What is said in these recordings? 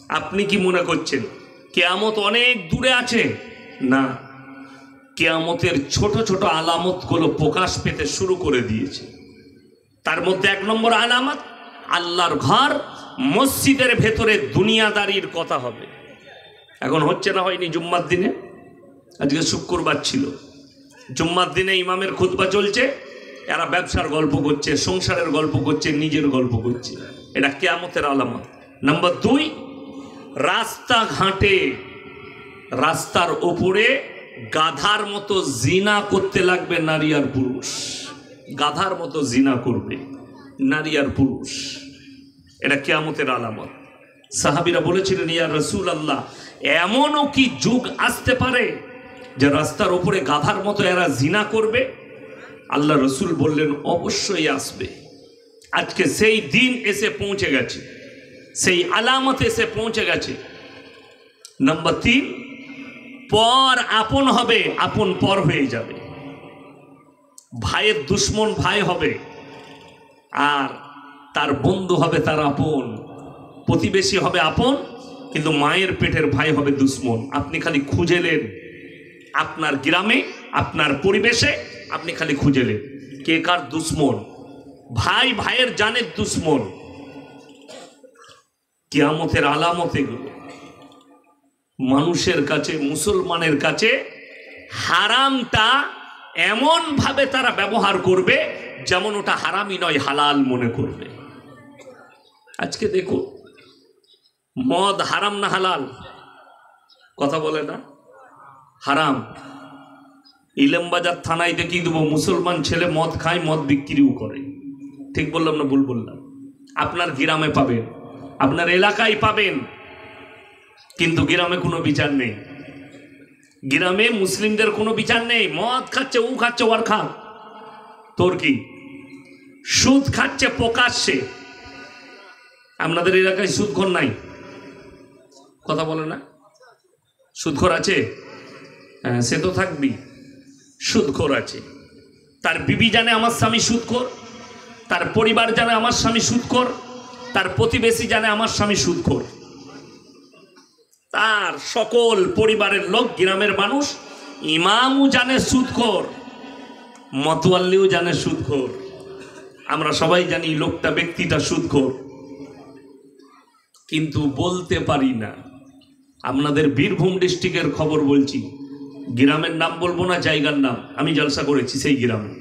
আপনি কি মনে করছেন কিয়ামত অনেক দূরে আছে? না, কিয়ামতের ছোট ছোট আলামতগুলো প্রকাশ পেতে শুরু করে দিয়েছে। তার মধ্যে 1 নম্বর আলামত, আল্লাহর ঘর মসজিদের ভেতরে দুনিয়াদারির কথা হবে। এখন হচ্ছে না, হয়নি? জুম্মার দিনে, আজকে শুক্রবার ছিল, জুম্মার দিনে ইমামের খুতবা চলছে, এরা ব্যবসার গল্প করছে, সংসারের গল্প করছে, নিজের গল্প করছে। এটা কিয়ামতের আলামত। নাম্বার 2, রাস্তাঘাটে রাস্তার ওপরে গাধার মতো জিনা করতে লাগবে নারী আর পুরুষ। গাধার মতো জিনা করবে নারী আর পুরুষ। এটা কিয়ামতের আলামত। সাহাবীরা বলেছিলেন, ইয়া রাসূলুল্লাহ, এমনও কি যুগ আসতে পারে যে রাস্তার উপরে গাধার মতো এরা জিনা করবে? আল্লাহ রসুল বললেন, অবশ্যই আসবে। আজকে সেই দিন এসে পৌঁছে গেছে, সেই আলামত এসে পৌঁছে গেছে। নাম্বার 3, পর আপন হবে, আপন পর হয়ে যাবে। ভাইয়ের দুশ্মন ভাই হবে, আর তার বন্ধু হবে তার আপন। প্রতিবেশী হবে আপন, কিন্তু মায়ের পেটের ভাই হবে দুশ্মন। আপনি খালি খুঁজেলেন আপনার গ্রামে, আপনার পরিবেশে, আপনি খালি খুঁজেলেন কে কার দুশ্মন। ভাই ভাইয়ের জানের দুশ্মন। কিয়ামতের আলামত এগুলো। মানুষের কাছে, মুসলমানের কাছে হারামটা এমন ভাবে তারা ব্যবহার করবে যেমন ওটা হারামই নয়, হালাল মনে করবে। আজকে দেখুন, মদ হারাম না হালাল? কথা বলে না, হারাম। ইলামবাজার থানায় দেখিয়ে দেবো, মুসলমান ছেলে মদ খায়, মদ বিক্রিও করে। ঠিক বললাম না ভুল বললাম? আপনার গ্রামে পাবেন, আপনার এলাকায় পাবেন, কিন্তু গ্রামে কোনো বিচার নেই। গ্রামে মুসলিমদের কোনো বিচার নেই। মদ খাচ্ছে, ও খাচ্ছে, ওর খা, তোর কি? সুদ খাচ্ছে প্রকাশ্যে। আপনাদের এলাকায় সুদখোর নাই? কথা বলে না? সুদখোর আছে? হ্যাঁ, সে তো থাকবি। সুদখোর আছে। তার বিবি জানে আমার স্বামী সুদখোর, তার পরিবার জানে আমার স্বামী সুদখোর, তার প্রতিবেশী জানে আমার স্বামী সুদখোর, তার সকল পরিবারের লোক, গ্রামের মানুষ, ইমামও জানে সুদখোর, মতওয়াল্লিও জানে সুদখোর। আমরা সবাই জানি লোকটা, ব্যক্তিটা সুদখোর, কিন্তু বলতে পারি না। আপনাদের বীরভূম ডিস্ট্রিক্টের খবর বলছি, গ্রামের নাম বলবো না, জায়গার নাম। আমি জলসা করেছি সেই গ্রামে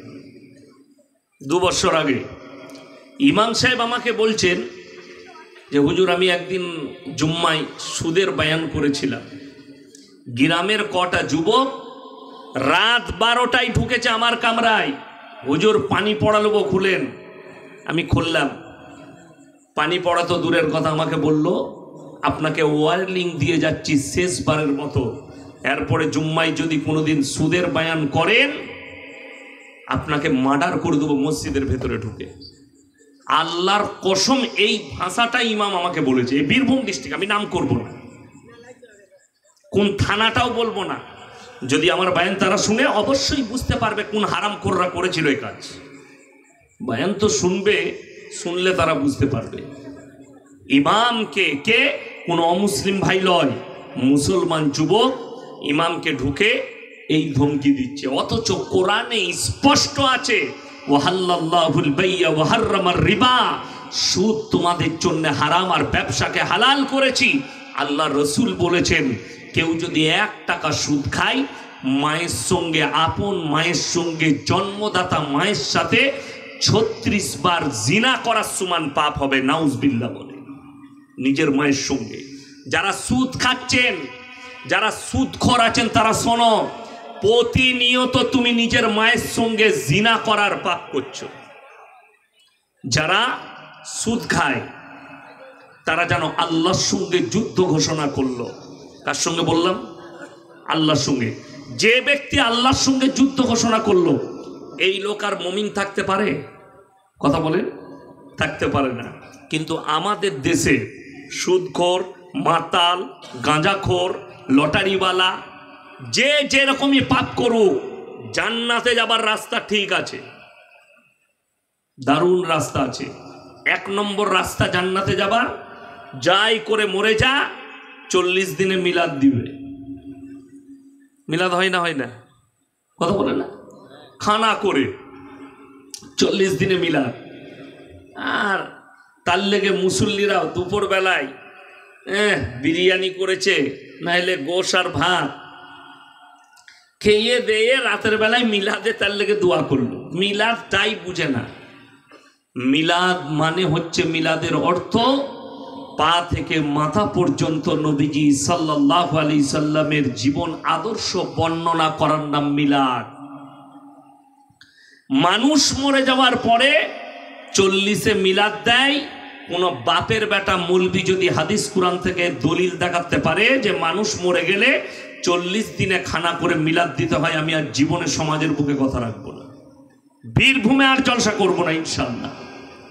2 বছর আগে। ইমাম সাহেব আমাকে বলছেন যে হুজুর, আমি একদিন জুম্মায় সুদের বয়ান করেছিলাম। গ্রামের কটা যুবক রাত 12টায় ঢুকেছে আমার কামরায়। হুজুর, পানি পড়ালবো, খুলেন। আমি খুললাম। পানি পড়া তো দূরের কথা, আমাকে বলল, আপনাকে ওয়ার্নিং দিয়ে যাচ্ছি শেষবারের মতো, এরপরে জুম্মায় যদি কোনোদিন সুদের বয়ান করেন, আপনাকে মার্ডার করে দেবো মসজিদের ভেতরে ঢুকে। আল্লাহর কসম, এই ভাষাটা ইমাম আমাকে বলেছে। এই বীরভূম ডিস্ট্রিক্ট, আমি নাম করব না, কোন থানাটাও বলবো না। যদি আমার বয়ান তারা শুনে, অবশ্যই বুঝতে পারবে কোন হারামখোররা করেছিল এই কাজ। বয়ান তো শুনবে, শুনলে তারা বুঝতে পারবে। ইমামকে কে? কোন অমুসলিম ভাই লয়, মুসলমান যুবক ইমামকে ঢুকে এই ধমকি দিচ্ছে। অথচ কোরআনে স্পষ্ট আছে, ওয়াহাল্লাল্লাহুল বাইয়া ওয়া হাররামার রিবা, সুদ তোমাদের জন্য হারাম আর ব্যবসাকে হালাল করেছি। আল্লাহ রসুল বলেছেন, কেউ যদি 1 টাকা সুদ খায়, মায়ের সঙ্গে, আপন মায়ের সঙ্গে, জন্মদাতা মায়ের সাথে 36 বার জিনা করার সমান পাপ হবে। নাউজুবিল্লাহ বলে, নিজের মায়ের সঙ্গে। যারা সুদ খাচ্ছেন, যারা সুদখোর আছেন, তারা শোনো, প্রতিনিয়ত তুমি নিজের মায়ের সঙ্গে জিনা করার পাপ করছো। যারা সুদ খায় তারা যেন আল্লাহর সঙ্গে যুদ্ধ ঘোষণা করলো। কার সঙ্গে বললাম? আল্লাহর সঙ্গে। যে ব্যক্তি আল্লাহর সঙ্গে যুদ্ধ ঘোষণা করলো, এই লোক আর মুমিন থাকতে পারে? কথা বলেন, থাকতে পারে না। কিন্তু আমাদের দেশে সুদখোর, মাতাল, গাঁজাখোর, লটারিওয়ালা, যে যেরকমই পাপ করুক, জান্নাতে যাবার রাস্তা ঠিক আছে, দারুণ রাস্তা আছে। 1 নম্বর রাস্তা জান্নাতে যাবার, যাই করে মরে যা, 40 দিনে মিলাদ দিবে। মিলাদ হয় না? হয় না? কথা বলে না? খানা করে 40 দিনে মিলাদ। আর তার লেগে মুসল্লিরাও দুপুর বেলায় বিরিয়ানি করেছে, নাহলে গোশ আর ভাত খেয়ে দিয়ে রাতের বেলায় মিলাদে তার লেগে দোয়া করলো। মিলাদ তাই বুঝে না। মিলাদ মানে হচ্ছে, মিলাদের অর্থ পা থেকে মাথা পর্যন্ত নবীজি সাল্লাল্লাহু আলাইহি সাল্লামের জীবন আদর্শ বর্ণনা করার নাম মিলাদ। মানুষ মরে যাওয়ার পরে 40-এ মিলাদ দেয়। কোন বাপের বেটা মৌলবি যদি হাদিস কুরআন থেকে দলিল দেখাতে পারে যে মানুষ মরে গেলে 40 দিনে খানা করে মিলাদ দিতে হয়, আমি আর জীবনে সমাজের বুকে কথা রাখবো না, বীরভূমে আর জলসা করবো না ইনশাল্লাহ।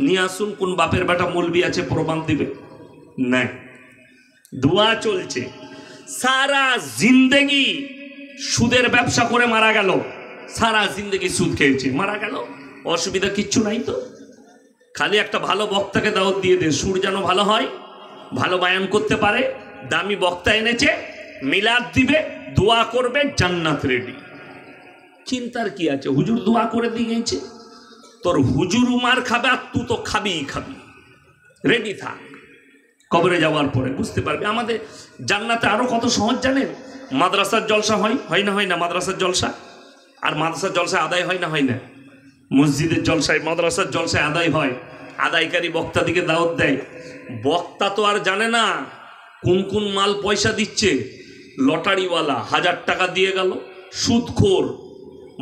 নিয়ে আসুন, কোন বাপের বেটা মৌলবি আছে প্রমাণ দিবে? নাই। দোয়া চলছে। সারা জিন্দেগি সুদের ব্যবসা করে মারা গেল, সারা জিন্দেগি সুদ খেয়েছে, মারা গেল, অসুবিধা কিচ্ছু নাই তো। খালি একটা ভালো বক্তাকে দাওয়াত দিয়ে দে, সুর যেন ভালো হয়, ভালো বায়ান করতে পারে, দামি বক্তা এনেছে, মিলাদ দিবে, দোয়া করবে, জান্নাত রেডি। চিন্তার কি আছে? হুজুর দোয়া করে দিয়েছে, তোর হুজুর মার খাবে আর তুই তো খাবি। রেডি থাক, কবরে যাওয়ার পরে বুঝতে পারবে। আমাদের জান্নাতে আরো কত সহজ জানেন? মাদ্রাসার জলসা হয় না? হয় না? মাদ্রাসার জলসা, আর মাদ্রাসার জলসায় আদায় হয় না? হয় না? মসজিদের জলসায় মাদ্রাসার জলসায় আদায় হয়। আদায়কারী বক্তা দিকে দাওয়াত দেয়। বক্তা তো আর জানে না কোন কোন মাল পয়সা দিচ্ছে। লটারিওয়ালা 1000 টাকা দিয়ে গেল, সুদখোর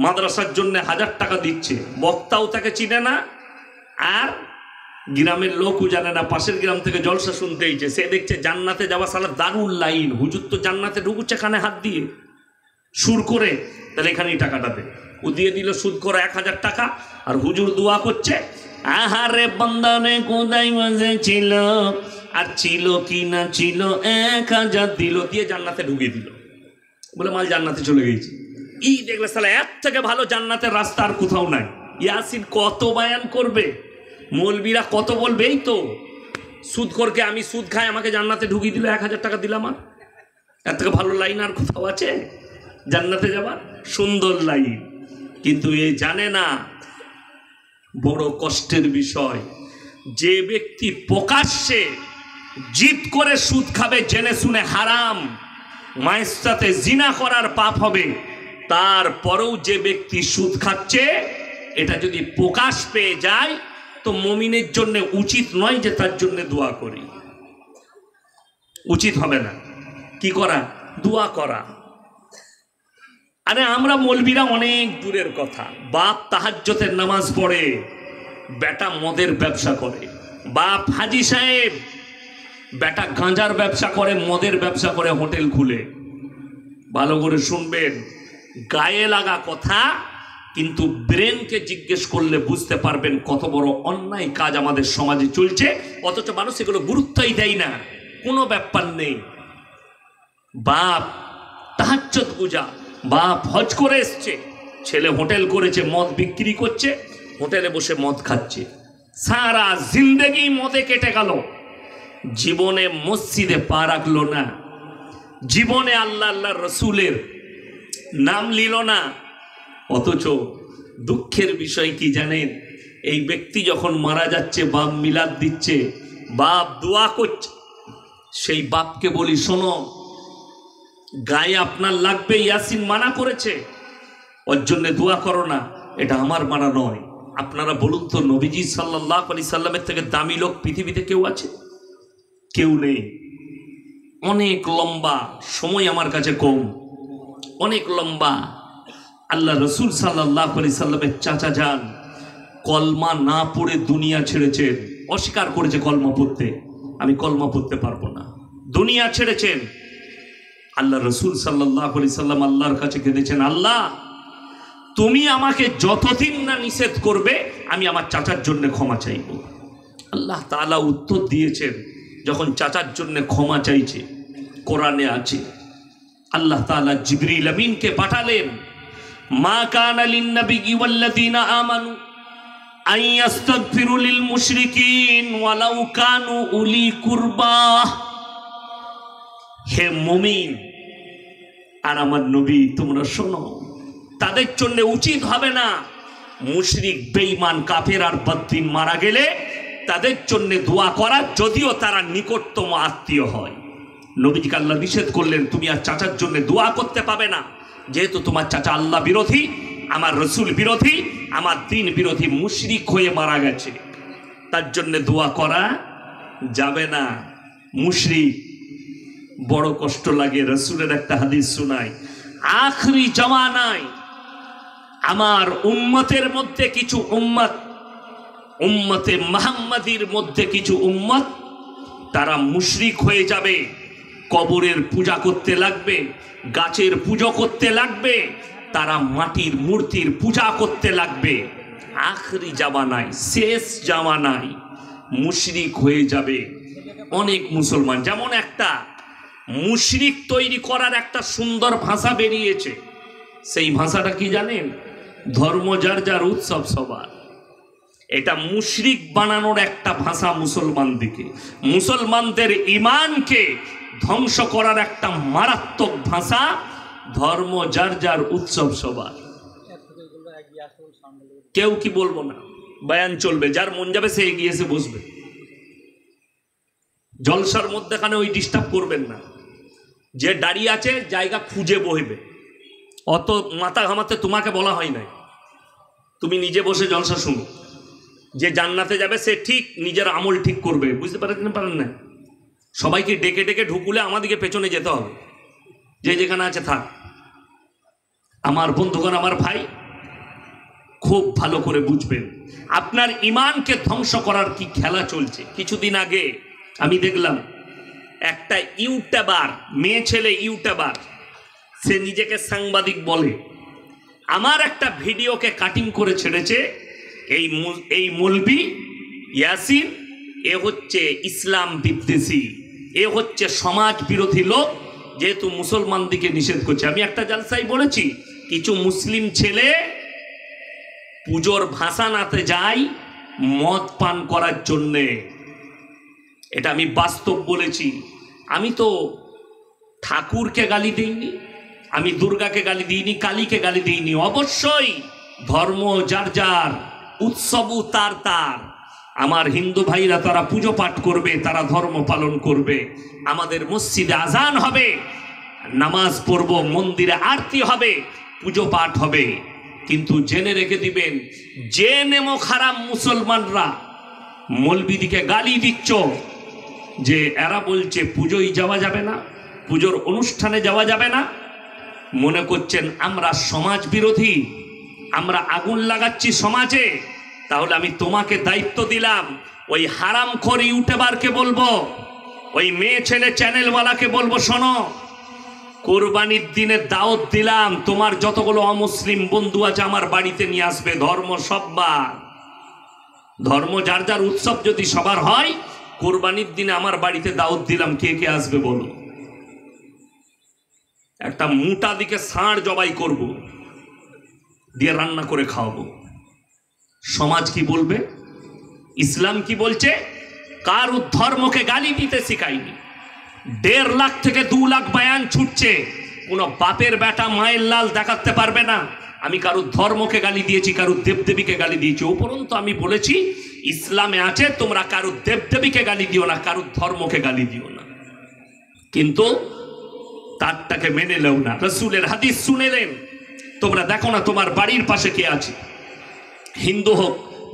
মাদ্রাসার জন্য 1000 টাকা দিচ্ছে, বক্তাও তাকে চিনে না, আর গ্রামের লোকও জানে না। পাশের গ্রাম থেকে জলসা শুনতে এইছে, সে দেখছে জান্নাতে যাওয়া সালা দারুণ লাইন, হুজুর তো জান্নাতে ঢুকুচ্ছে কানে হাত দিয়ে সুর করে, তাহলে এখানেই টাকাটা দে। ও দিয়ে দিল সুদ করে 1000 টাকা, আর হুজুর দোয়া করছে, আহারে বান্দারে কোদাই মাঝে ছিল, আর ছিল কি না ছিল 1000 দিল, দিয়ে জান্নাতে ঢুকিয়ে দিল, বলে মাল জান্নাতে চলে গেছে। ই দেখলে সালা এর থেকে ভালো জান্নাতের রাস্তা আর কোথাও নাই। ইয়াসিন কত বায়ান করবে, মৌলবীরা কত বলবে, এই তো সুদখোরকে আমি সুদ খাই, আমাকে জান্নাতে ঢুকিয়ে দিল, 1000 টাকা দিলাম, আর এর থেকে ভালো লাইন আর কোথাও আছে জান্নাতে যাবার? সুন্দর লাইন। কিন্তু এ জানে না, বড় কষ্টের বিষয়, যে ব্যক্তি প্রকাশ্যে জিদ করে সুদ খাবে, জেনে শুনে হারাম, মায়ের সাথে জিনা করার পাপ হবে, তারপরেও যে ব্যক্তি সুদ খাচ্ছে, এটা যদি প্রকাশ পেয়ে যায় তো মুমিনের জন্য উচিত নয় যে তার জন্য দোয়া করি, উচিত হবে না। কি করা? দোয়া করা। আরে আমরা মৌলবীরা অনেক দূরের কথা। বাপ তাহাজ্জুদের নামাজ পড়ে, বেটা মদের ব্যবসা করে। বাপ হাজি সাহেব, বেটা গাঁজার ব্যবসা করে, মদের ব্যবসা করে, হোটেল খুলে। ভালো করে শুনবেন, গায়ে লাগা কথা, কিন্তু ব্রেনকে জিজ্ঞেস করলে বুঝতে পারবেন কত বড় অন্যায় কাজ আমাদের সমাজে চলছে, অথচ মানুষ এগুলো গুরুত্বই দেয় না, কোনো ব্যাপার নেই। বাপ তাহাজ্জুদ গুজা, বাপ হজ করে এসছে, ছেলে হোটেল করেছে, মদ বিক্রি করছে, হোটেলে বসে মদ খাচ্ছে, সারা জিন্দেগি মদে কেটে গেল, জীবনে মসজিদে পা রাখলো না, জীবনে আল্লাহ আল্লাহ রসুলের নাম নিল না। অথচ দুঃখের বিষয় কি জানেন? এই ব্যক্তি যখন মারা যাচ্ছে, বাপ মিলাদ দিচ্ছে, বাপ দোয়া করছে, সেই বাপকে বলি, শোনো, গায়ে আপনার লাগবে, ইয়াসিন মানা করেছে, ওর জন্য দোয়া করো না, এটা আমার মানা নয়। আপনারা বলুন তো, নবীজি সাল্লাল্লাহু আলাইহি সাল্লামের থেকে দামি লোক পৃথিবীতে কেউ আছে? কেউ নেই। অনেক লম্বা সময় আমার কাছে কম, অনেক লম্বা। আল্লাহ রসুল সাল্লাল্লাহু আলাইহি সাল্লামের চাচা যান কলমা না পড়ে দুনিয়া ছেড়েছেন, অস্বীকার করেছে কলমা পড়তে, আমি কলমা পড়তে পারবো না, দুনিয়া ছেড়েছেন। আল্লাহ রসুল সাল্লাল্লাহু আলাইহি সাল্লাম আল্লাহর কাছে কেঁদেছেন, আল্লাহ তুমি আমাকে যতদিন না নিষেধ করবে আমি আমার চাচার জন্য ক্ষমা চাইব। আল্লাহ তাআলা উত্তর দিয়েছেন, যখন চাচার জন্য ক্ষমা চাইছে, কোরআনে আছে, আল্লাহ তাআলা জিবরিল আমিনকে পাঠালেন, মা কানা লিন নবী ওয়াল্লাযিনা আমানু আইয়াস্তাগফিরু লিল মুশরিকিন ওয়ালাউ কানু উলি কুরবা। হে মুমিন আর আমার নবী, তোমরা শোনো, তাদের জন্য উচিত হবে না মুশরিক বেঈমান কাফের আর বদ্দিন মারা গেলে তাদের জন্য দোয়া করা, যদিও তারা নিকটতম আত্মীয় হয়। নবীজিকে আল্লাহ নিষেধ করলেন তুমি আর চাচার জন্য দোয়া করতে পাবে না, যেহেতু তোমার চাচা আল্লাহ বিরোধী, আমার রসুল বিরোধী, আমার দ্বীন বিরোধী, মুশরিক হয়ে মারা গেছে, তার জন্য দোয়া করা যাবে না। মুশরিক বড় কষ্ট লাগে। রসুলের একটা হাদিস শোনায়, আখরি জামানায় আমার উম্মতের মধ্যে কিছু উম্মতে মুহাম্মাদির মধ্যে কিছু উম্মত তারা মুশরিক হয়ে যাবে, কবরের পূজা করতে লাগবে, গাছের পুজো করতে লাগবে, তারা মাটির মূর্তির পূজা করতে লাগবে। আখরি জামানায়, শেষ জামানায় মুশরিক হয়ে যাবে অনেক মুসলমান। যেমন একটা মুশরিক তৈরি করার একটা সুন্দর ভাষা বেরিয়েছে, সেই ভাষাটা কি জানেন? ধর্ম যার যার, উৎসব সবার। এটা মুশরিক বানানোর একটা ভাষা মুসলমানদেরকে, মুসলমানদের ঈমানকে ধ্বংস করার একটা মারাত্মক ভাষা। ধর্ম যার যার, উৎসব সবার। কেউ কি বলবো না, বয়ান চলবে, যার মন যাবে সে এগিয়ে এসে বসবে। জলসার মধ্যেখানে ওই ডিস্টার্ব করবেন না। যে দাঁড়িয়ে আছে জায়গা খুঁজে বসবে, অত মাথা ঘামাতে তোমাকে বলা হয় নাই। তুমি নিজে বসে জলসা শুনো। যে জান্নাতে যাবে সে ঠিক নিজের আমল ঠিক করবে, বুঝতে পারেন না? সবাইকে ডেকে ডেকে ঢুকুলে আমাদেরকে পেছনে যেতে হবে। যে যেখানে আছে থাক। আমার বন্ধুগণ, আমার ভাই, খুব ভালো করে বুঝবেন, আপনার ঈমানকে ধ্বংস করার কি খেলা চলছে। কিছুদিন আগে আমি দেখলাম একটা ইউটিউবার, মেয়ে ছেলে ইউটিউবার, সে নিজেকে সাংবাদিক বলে, আমার একটা ভিডিওকে কাটিং করে ছেড়েছে। এই মৌলবি ইয়াসিন, এ হচ্ছে ইসলাম বিদ্বেষী, এ হচ্ছে সমাজ বিরোধী লোক, যেহেতু মুসলমানদিকে নিষেধ করছে। আমি একটা জালসায় বলেছি, কিছু মুসলিম ছেলে পুজোর ভাসানাতে যায় মদ পান করার জন্যে। এটা আমি বাস্তব বলেছি। আমি তো ঠাকুরকে গালি দিইনি, আমি দুর্গাকে গালি দিইনি, কালীকে গালি দিইনি। অবশ্যই ধর্ম যার যার, উৎসবও তার তার। আমার হিন্দু ভাইরা তারা পুজো পাঠ করবে, তারা ধর্ম পালন করবে। আমাদের মসজিদে আজান হবে, নামাজ পড়ব, মন্দিরে আরতি হবে, পুজো পাঠ হবে। কিন্তু জেনে রেখে দিবেন, যে নেমো খারাপ মুসলমানরা মৌলবিদিকে গালি দিচ্ছ, যে এরা বলছে পুজোয় যাওয়া যাবে না, পুজোর অনুষ্ঠানে যাওয়া যাবে না, মনে করছেন আমরা সমাজ বিরোধী, আমরা আগুন লাগাচ্ছি সমাজে। তাহলে আমি তোমাকে দায়িত্ব দিলাম, ওই হারামখোর ইউটিউবারকে বলবো, ওই মেয়ে ছেলে চ্যানেলওয়ালাকে বলবো, শোনো, কোরবানির দিনে দাওয়াত দিলাম, তোমার যতগুলো অমুসলিম বন্ধু আছে আমার বাড়িতে নিয়ে আসবে। ধর্ম সবার, ধর্ম যার যার, উৎসব যদি সবার হয়, কোরবানির দিনে আমার বাড়িতে দাওয়াত দিলাম, কে কে আসবে বলো? একটা মোটা দিকে ষাঁড় জবাই করব, দিয়ে রান্না করে খাওয়াবো। সমাজ কি বলবে? ইসলাম কি বলছে? কারো ধর্মকে গালি দিতে শিখাইনি। 1.5 লাখ থেকে 2 লাখ বয়ান ছুটছে, কোনো বাপের বেটা মায়ের লাল দেখাতে পারবে না আমি কারো ধর্মকে গালি দিয়েছি, কারো দেবদেবীকে গালি দিয়েছি। উপরন্তু আমি বলেছি ইসলামে আছে তোমরা কারো দেবদেবীকে গালি দিও না, কারো ধর্মকে গালি দিও না। কিন্তু তারটাকে মেনে নেও না। রসুলের হাদিস শুনেলেন, তোমরা দেখো না তোমার বাড়ির পাশে কে আছে, হিন্দু হোক,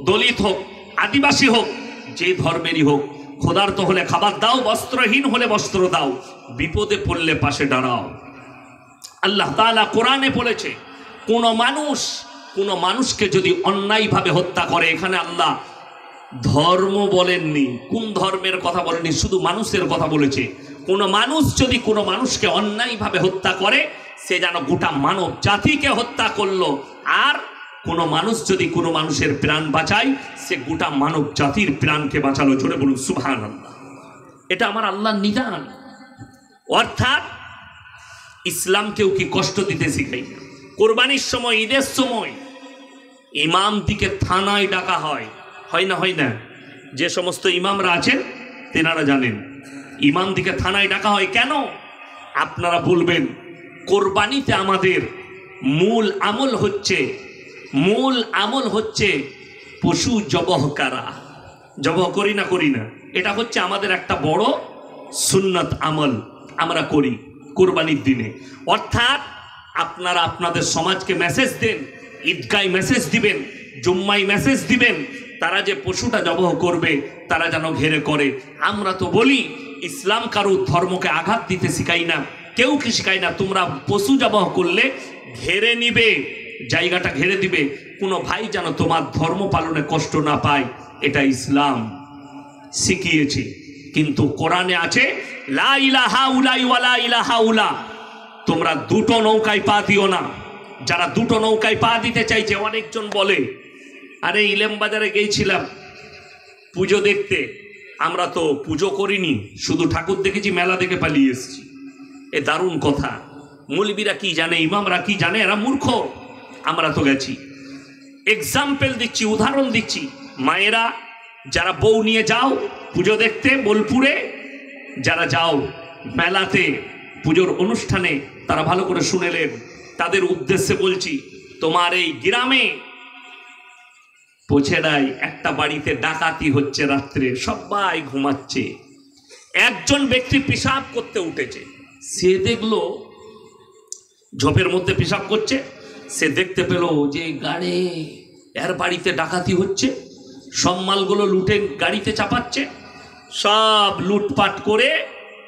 দলিত হোক, আদিবাসী হোক, যে ধর্মেরই হোক, ক্ষুধার্ত হলে খাবার দাও, বস্ত্রহীন হলে বস্ত্র দাও, বিপদে পড়লে পাশে দাঁড়াও। আল্লাহ তাআলা কোরআনে বলেছে, কোনো মানুষকে যদি অন্যায়ভাবে হত্যা করে, এখানে আল্লাহ ধর্ম বলেননি, কোন ধর্মের কথা বলেননি, শুধু মানুষের কথা বলেছে। কোনো মানুষ যদি কোনো মানুষকে অন্যায়ভাবে হত্যা করে, সে যেন গোটা মানব জাতিকে হত্যা করলো। আর কোনো মানুষ যদি কোনো মানুষের প্রাণ বাঁচায়, সে গোটা মানব জাতির প্রাণকে বাঁচালো। জোরে বলুন সুবহানাল্লাহ। এটা আমার আল্লাহর নিদান। অর্থাৎ ইসলামকেও কি কষ্ট দিতে শিখাই না। কোরবানির সময়, ঈদের সময় ইমামদিকে থানায় ডাকা হয়, হয় না? হয় না? যে সমস্ত ইমামরা আছেন তেনারা জানেন, ইমামদিকে থানায় ডাকা হয় কেন? আপনারা বলবেন কোরবানিতে আমাদের মূল আমল হচ্ছে পশু জবহ করা। জবহ করি না? এটা হচ্ছে আমাদের একটা বড় সুন্নত আমল, আমরা করি কোরবানির দিনে। অর্থাৎ আপনারা আপনাদের সমাজকে মেসেজ দেন, ঈদগায় মেসেজ দিবেন, জুম্মায় মেসেজ দিবেন, তারা যে পশুটা জবহ করবে তারা যেন ঘেরে করে। আমরা তো বলি ইসলাম কারো ধর্মকে আঘাত দিতে শিখাই না, কেউ কি শিখাই না। তোমরা পশু জবহ করলে ঘেরে নিবে, জায়গাটা ঘেরে দিবে, কোনো ভাই যেন তোমার ধর্ম পালনে কষ্ট না পায়, এটা ইসলাম শিখিয়েছে। কিন্তু কোরআনে আছে লা ইলাহা উলাই ওয়ালা ইলাহা উলা, তোমরা দুটো নৌকায় পা দিও না। যারা দুটো নৌকায় পা দিতে চাইছে, অনেকজন বলে আরে ইলেম বাজারে গিয়েছিলাম পুজো দেখতে, আমরা তো পুজো করিনি, শুধু ঠাকুর দেখেছি, মেলা দেখে পালিয়ে এসেছি। এ দারুণ কথা। মৌলবীরা কি জানে, ইমামরা কি জানে, এরা মূর্খ। আমরা তো গেছি। এক্সাম্পল দিচ্ছি, উদাহরণ দিচ্ছি। মায়েরা যারা বউ নিয়ে যাও পুজো দেখতে বোলপুরে, যারা যাও মেলাতে পুজোর অনুষ্ঠানে, তারা ভালো করে শুনেলেন, তাদের উদ্দেশ্যে বলছি, তোমার এই গ্রামে পোছেড়ায় একটা বাড়িতে ডাকাতি হচ্ছে, রাত্রে সবাই ঘুমাচ্ছে, একজন ব্যক্তি পেশাব করতে উঠেছে, সে দেখলো ঝোপের মধ্যে পেশাব করছে, সে দেখতে পেল যে গাড়ি এর বাড়িতে ডাকাতি হচ্ছে, সব মালগুলো লুটে গাড়িতে চাপাচ্ছে, সব লুটপাট করে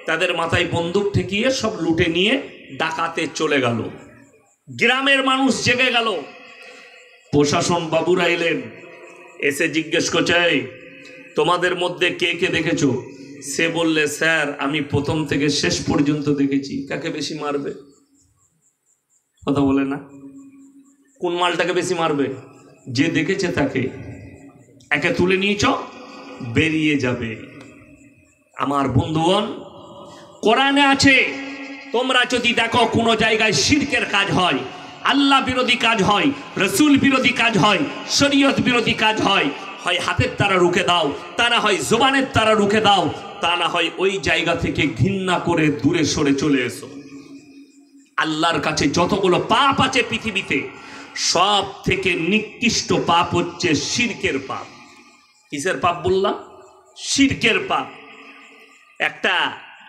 তাদের মাথায় বন্দুক ঠেকিয়ে সব লুটে নিয়ে ডাকাতে চলে গেল। গ্রামের মানুষ জেগে গেল। প্রশাসন বাবুরা এলেন, এসে জিজ্ঞেস করছে তোমাদের মধ্যে কে কে দেখেছো? সে বললে স্যার আমি প্রথম থেকে শেষ পর্যন্ত দেখেছি। কাকে বেশি মারবে? কথা বলে না, কোন মালটাকে বেশি মারবে? যে দেখেছে তাকে। একে তুলে নিয়েছ, বেরিয়ে যাবে। আমার বন্ধুগণ, কোরআনে আছে তোমরা যদি দেখো কোনো জায়গায় শিরকের কাজ হয়, আল্লাহ বিরোধী কাজ হয়, রসুল বিরোধী কাজ হয়, শরীয়ত বিরোধী কাজ হয়, হয় হাতের দ্বারা রুখে দাও, তা না হয় জবানের দ্বারা রুখে দাও, তা না হয় ওই জায়গা থেকে ঘৃণা করে দূরে সরে চলে এসো। আল্লাহর কাছে যতগুলো পাপ আছে পৃথিবীতে, সব থেকে নিকৃষ্ট পাপ হচ্ছে শিরকের পাপ। কিসের পাপ বললাম? শিরকের পাপ। একটা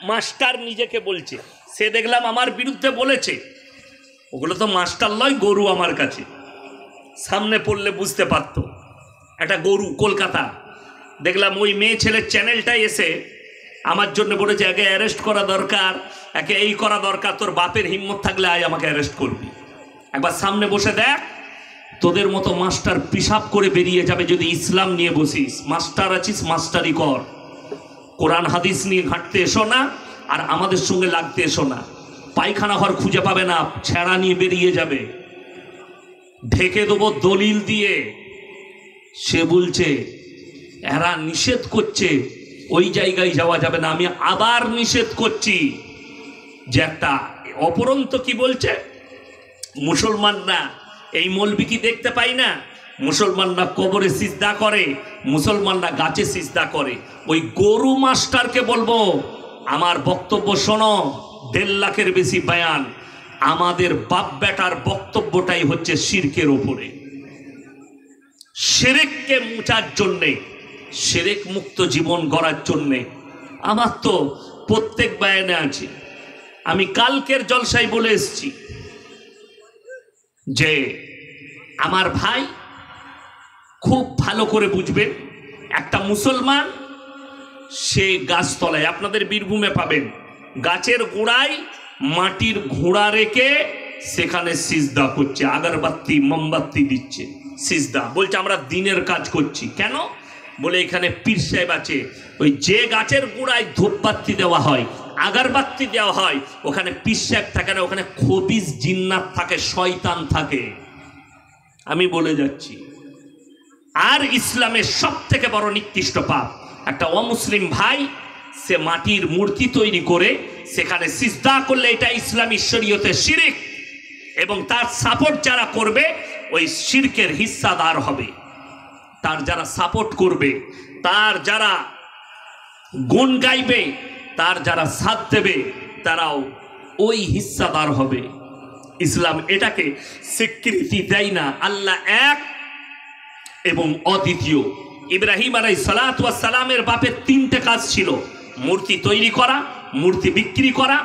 মাস্টার নিজেকে বলছে, সে দেখলাম আমার বিরুদ্ধে বলেছে, ওগুলো তো মাস্টার লয়, গরু আমার কাছে। সামনে পড়লে বুঝতে পারত। একটা গরু, কলকাতা, দেখলাম ওই মেয়ে ছেলের চ্যানেলটাই এসে আমার জন্য বলেছে একে অ্যারেস্ট করা দরকার, একে এই করা দরকার, তোর বাপের হিম্মত থাকলে আয় আমাকে অ্যারেস্ট করবি। একবার সামনে বসে দেখ, তোদের মতো মাস্টার পিশাব করে বেরিয়ে যাবে যদি ইসলাম নিয়ে বসিস। মাস্টার আছিস, মাস্টারি কর। কোরআন হাদিস নিয়ে ঘাঁটতে এসো না, আর আমাদের সঙ্গে লাগতে এসো না। পায়খানা ঘর খুঁজে পাবে না, ছেঁড়া নিয়ে বেরিয়ে যাবে। ঢেকে দেবো দলিল দিয়ে। সে বলছে এরা নিষেধ করছে, ওই জায়গায় যাওয়া যাবে না। আমি আবার নিষেধ করছি যে একটা অপরন্ত কি বলছে, মুসলমানরা এই মৌলবি কি দেখতে পাই না? মুসলমানরা কবরে সিজদা করে, মুসলমানরা গাছে সিজদা করে। ওই গরু মাস্টারকে বলবো আমার বক্তব্য শোনো, 1.5 লাখের বেশি বয়ান। আমাদের বাপ বেটার বক্তব্যটাই হচ্ছে শিরকের ওপরে। শিরককে মুছার জন্যে, শিরক মুক্ত জীবন গড়ার জন্যে আমার তো প্রত্যেক বয়ানে আছে। আমি কালকের জলসায় বলে এসেছি যে আমার ভাই খুব ভালো করে বুঝবেন, একটা মুসলমান সে গাছতলায়, আপনাদের বীরভূমে পাবেন, গাছের গোড়ায় মাটির ঘোড়া রেখে সেখানে সিজদা করছে, আগরবাতি মোমবাতি দিচ্ছে, সিজদা। বলছে আমরা দিনের কাজ করছি। কেন? বলে এখানে পীর সাহেব আছে, ওই যে গাছের গোড়ায় ধূপবাতি দেওয়া হয়, আগরবাতি দেওয়া হয়, ওখানে পীর সাহেব থাকে না, ওখানে খবিস জিন্নাত থাকে, শয়তান থাকে। আমি বলে যাচ্ছি। আর ইসলামের সব থেকে বড় নিকৃষ্ট পাপ, একটা অমুসলিম ভাই সে মাটির মূর্তি তৈরি করে সেখানে সিজদা করলে এটা ইসলামী শরীয়তে শিরক, এবং তার সাপোর্ট যারা করবে ওই শিরকের হিস্সাদার হবে। তার যারা সাপোর্ট করবে, তার যারা গুণ গাইবে, তার যারা সাথ দেবে, তারাও ওই হিস্সাদার হবে। ইসলাম এটাকে স্বীকৃতি দেয় না। আল্লাহ এক এবং অদ্বিতীয়। ইব্রাহিম আলাইহিস সালাতু ওয়াস সালামের বাপের তিনটে কাজ ছিল: মূর্তি তৈরি করা, মূর্তি বিক্রি করা,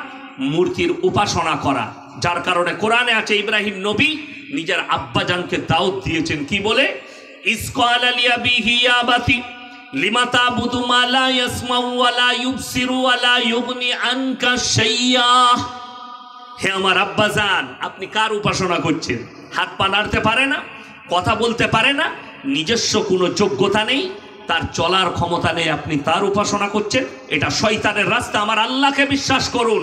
মূর্তির উপাসনা করা। যার কারণে কোরআনে আছে ইব্রাহিম নবী নিজের আব্বাজানকে দাওয়াত দিয়েছেন কি বলে? ইসকালা লিয়াবিহি ইয়া বাতি লিমা তাবুদু মা লা ইয়াসমাউ ওয়া লা ইউবসিরু ওয়া লা ইউগনি আনকা শাইয়্যা। হে আমার আব্বাজান, আপনি কার উপাসনা করছেন? হাত পা নাড়তে পারে না, কথা বলতে পারে না, নিজস্ব কোনো যোগ্যতা নেই, তার চলার ক্ষমতা নেই, আপনি তার উপাসনা করছেন? এটা শয়তানের রাস্তা। আমার আল্লাহকে বিশ্বাস করুন,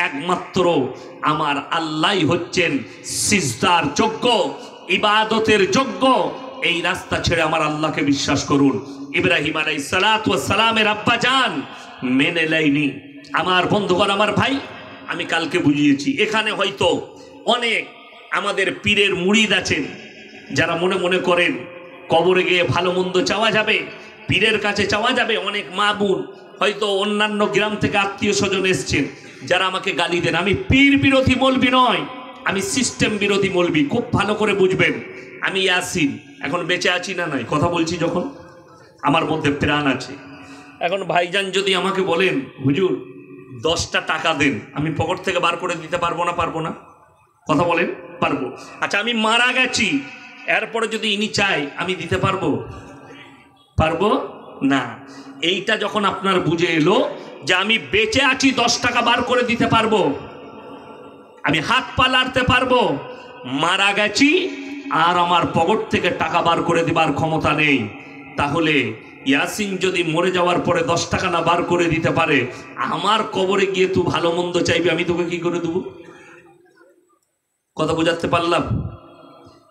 একমাত্র আমার আল্লাহই হচ্ছেন সিজদার যোগ্য, ইবাদতের যোগ্য। এই রাস্তা ছেড়ে আমার আল্লাহকে বিশ্বাস করুন। ইব্রাহিম আলাইহিস সালাতু ওয়াস সালামের আব্বাজান মেনে নেয়নি। আমার বন্ধুগণ, আমার ভাই, আমি কালকে বুঝিয়েছি, এখানে হয়তো অনেক আমাদের পীরের মুরিদ আছেন যারা মনে মনে করেন কবরে গিয়ে ভালো মন্দ চাওয়া যাবে, পীরের কাছে চাওয়া যাবে। অনেক মা বোন হয়তো অন্যান্য গ্রাম থেকে আত্মীয় স্বজন এসছেন যারা আমাকে গালি দেন। আমি পীর বিরোধী মৌলবি নয়, আমি সিস্টেম বিরোধী মৌলবি। খুব ভালো করে বুঝবেন, আমি ইয়াসিন এখন বেঁচে আছি না নাই, কথা বলছি যখন আমার মধ্যে প্রাণ আছে। এখন ভাইজান যদি আমাকে বলেন হুজুর 10টা টাকা দেন, আমি পকেট থেকে বার করে দিতে পারবো না? পারবো না? কথা বলেন, পারবো। আচ্ছা, আমি মারা গেছি, এরপরে যদি ইনি চাই আমি দিতে পারবো? পারবো না। এইটা যখন আপনার বুঝে এলো যে আমি বেঁচে আছি, 10 টাকা বার করে দিতে পারবো, আমি হাত পা লাড়তে পারবো, মারা গেছি আর আমার পকেট থেকে টাকা বার করে দেবার ক্ষমতা নেই, তাহলে ইয়াসিন যদি মরে যাওয়ার পরে 10 টাকা না বার করে দিতে পারে, আমার কবরে গিয়ে তুই ভালো মন্দ চাইবি, আমি তোকে কি করে দেবো? কথা বুঝাতে পারলাম?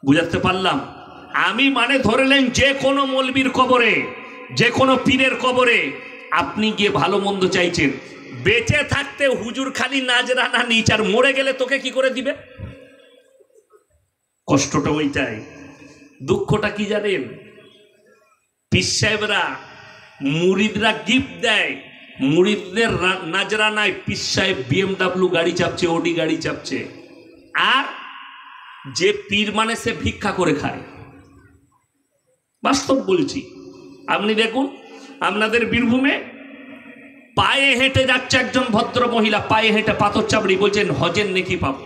বুঝাতে পারলাম? আমি মানে ধরলেন যে কোনো মৌলবীর কবরে, যে কোনো পীরের কবরে আপনি গিয়ে ভালো মন্দ চাইছেন, বেঁচে থাকতে হুজুর খালি নাজরানা নিচ, আর মরে গেলে তোকে কি করে দিবে? কষ্টটা ওইটাই। দুঃখটা কি জানেন? পীর সাহেবরা, মুরিদরা গিফট দেয়, মুরিদদের নাজরানায় পীর সাহেব BMW গাড়ি চাপছে, ওডি গাড়ি চাপছে, আর যে পীর মানে সে ভিক্ষা করে খায়। বাস্তব বলছি, আপনি দেখুন আপনাদের বীরভূমে পায়ে হেঁটে যাচ্ছে একজন ভদ্র মহিলা, পায়ে হেঁটে পাথর চাপড়ি, বলছেন হজের নেকি পাবো।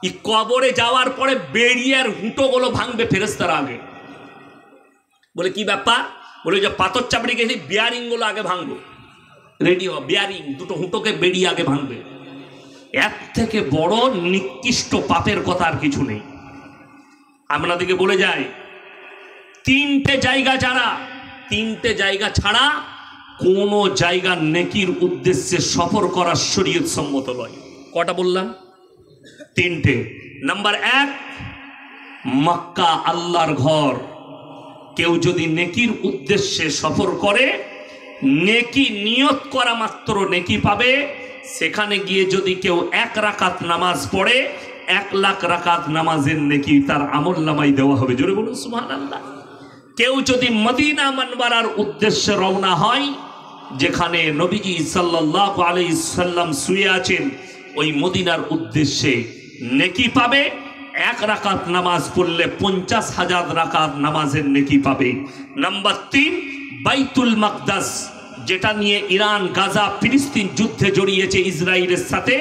এই কবরে যাওয়ার পরে বেরিয়ার হুঁটোগুলো ভাঙবে ফেরেশতারা আগে। বলে কি ব্যাপার? বলে যে পাথর চাপড়ি গেছি, বিয়ারিং গুলো আগে ভাঙবো, রেডি হ, বিয়ারিং দুটো হুঁটোকে বেরিয়ে আগে ভাঙবে। এর থেকে বড় নিকৃষ্ট পাপের কথা আর কিছু নেই। আপনাদেরকে বলে যায়, 3টে জায়গা যারা, 3টে জায়গা ছাড়া কোনো জায়গা নেকির উদ্দেশ্যে সফর করা শরীয়ত সম্মত নয়। কটা বললাম? 3টে। নাম্বার 1, মক্কা আল্লাহর ঘর। কেউ যদি নেকির উদ্দেশ্যে সফর করে, নেকি নিয়ত করা মাত্র নেকি পাবে। সেখানে গিয়ে যদি কেউ 1 রাকাত নামাজ পড়ে, 1 লাখ রাকাত নামাজের নেকি তার আমল নামায় দেওয়া হবে। জোরে বলুন সুবহানাল্লাহ। কেউ যদি মদিনা মুনওয়ারার উদ্দেশ্যে রওনা হয়, যেখানে নবীজি সাল্লাল্লাহু আলাইহি সাল্লাম শুয়ে আছেন, ওই মদিনার উদ্দেশ্যে নেকি পাবে। 1 রাকাত নামাজ পড়লে 50,000 রাকাত নামাজের নেকি পাবে। নাম্বার 3, বাইতুল মাকদাস, যেটা নিয়ে ইরান, গাজা, ফিলিস্তিন যুদ্ধে জড়িয়েছে ইসরায়েলের সাথে,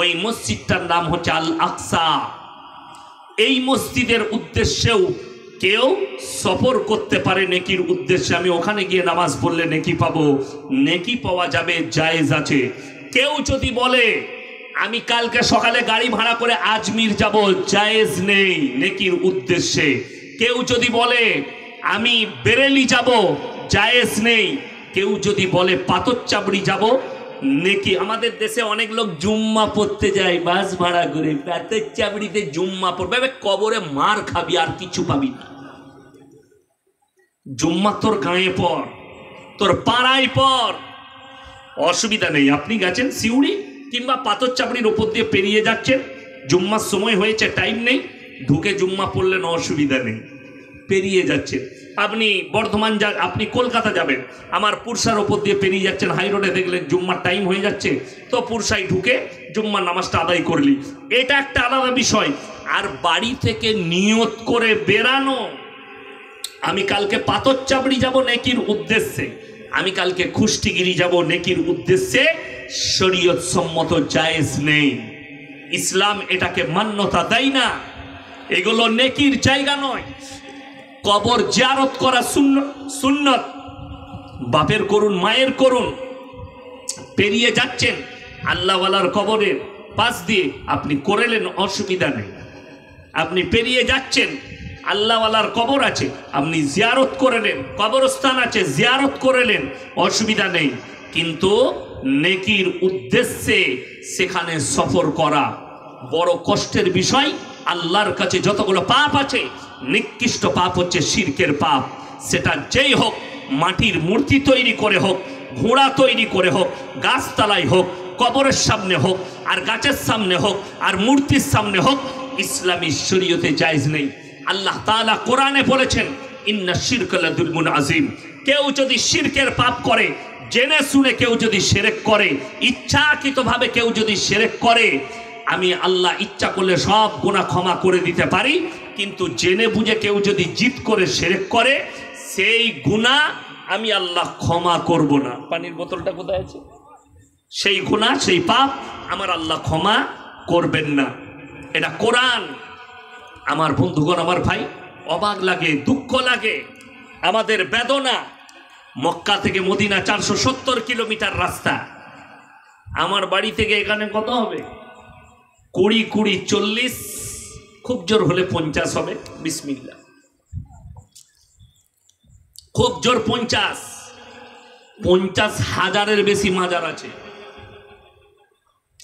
ওই মসজিদটার নাম হচ্ছে আল আকসা। এই মসজিদের উদ্দেশ্যেও কেউ সফর করতে পারে নেকির উদ্দেশ্যে, আমি ওখানে গিয়ে নামাজ পড়লে নেকি পাবো, নেকি পাওয়া যাবে, জায়েজ আছে। কেউ যদি বলে আমি কালকে সকালে গাড়ি ভাড়া করে আজমির যাব, জায়েজ নেই নেকির উদ্দেশ্যে। কেউ যদি বলে আমি বেরেলি যাব, জায়েজ নেই। কেউ যদি বলে পাথর চাপড়ি যাব, নেকি। আমাদের দেশে অনেক লোক জুম্মা পড়তে যায় বাস ভাড়া করে, পাথর চাপড়িতে জুম্মা পড়বে, কবরে মার খাবি আর কিছু পাবি না। জুম্মা তোর গাঁয়ে পর, তোর পাড়ায় পর, অসুবিধা নেই। আপনি গেছেন সিউড়ি কিংবা পাথর চাপড়ির ওপর দিয়ে পেরিয়ে যাচ্ছেন, জুম্মার সময় হয়েছে, টাইম নেই, ঢুকে জুম্মা পড়লেন, অসুবিধা নেই, পেরিয়ে যাচ্ছেন। আপনি বর্ধমান আপনি কলকাতা যাবেন, আমার পুরসার ওপর দিয়ে পেরিয়ে যাচ্ছেন, হাই রোডে দেখলেন জুম্মার টাইম হয়ে যাচ্ছে, তো পুরসায় ঢুকে জুম্মার নামাজটা আদায় করলি, এটা একটা আলাদা বিষয়। আর বাড়ি থেকে নিয়ত করে বেরানো, আমি কালকে পাথর চাবড়ি যাব নেকির উদ্দেশ্যে, আমি কালকে কুষ্টিগিরি যাব নেকির উদ্দেশ্যে, শরীয়ত সম্মত জায়েজ নেই। ইসলাম এটাকে মান্যতা দেয় না, এগুলো নেকির জায়গা নয়। কবর জিয়ারত করা সুন্নত, বাপের করুন মায়ের করুন, পেরিয়ে যাচ্ছেন আল্লাহওয়ালার কবরের পাশ দিয়ে, আপনি করেলেন, অসুবিধা নেই। আপনি পেরিয়ে যাচ্ছেন, আল্লাহওয়ালার কবর আছে, আপনি জিয়ারত করেলেন, কবরস্থান আছে জিয়ারত করেলেন, অসুবিধা নেই। কিন্তু নেকির উদ্দেশ্যে সেখানে সফর করা বড় কষ্টের বিষয়। আল্লাহর কাছে যতগুলো পাপ আছে, নিকৃষ্ট পাপ হচ্ছে শিরকের পাপ। সেটা যেই হোক, মাটির মূর্তি তৈরি করে হোক, ঘোড়া তৈরি করে হোক, গাছতলায় হোক, কবরের সামনে হোক, আর গাছের সামনে হোক, আর মূর্তির সামনে হোক, ইসলামী শরীয়তে জায়েজ নেই। আল্লাহ তাআলা কোরআনে বলেছেন, ইন্না শিরকা লাযুলমুন আযীম। কেউ যদি শিরকের পাপ করে, জেনে শুনে কেউ যদি শিরক করে, ইচ্ছাকৃতভাবে কেউ যদি শিরক করে, আমি আল্লাহ ইচ্ছা করলে সব গুনাহ ক্ষমা করে দিতে পারি, কিন্তু জেনে বুঝে কেউ যদি জিদ করে শিরক করে, সেই গুনাহ আমি আল্লাহ ক্ষমা করব না। পানির বোতলটা কোথায় আছে? সেই গুনাহ, সেই পাপ আমার আল্লাহ ক্ষমা করবেন না। এটা কোরআন। আমার বন্ধুগণ, আমার ভাই, অবাক লাগে, দুঃখ লাগে, আমাদের বেদনা। মক্কা থেকে মদিনা 470 কিলোমিটার রাস্তা, আমার বাড়ি থেকে এখানে কত হবে? 20 40, খুব জোর হলে 50 হবে, বিসমিল্লাহ, খুব জোর 50,000-এর বেশি মাজার আছে।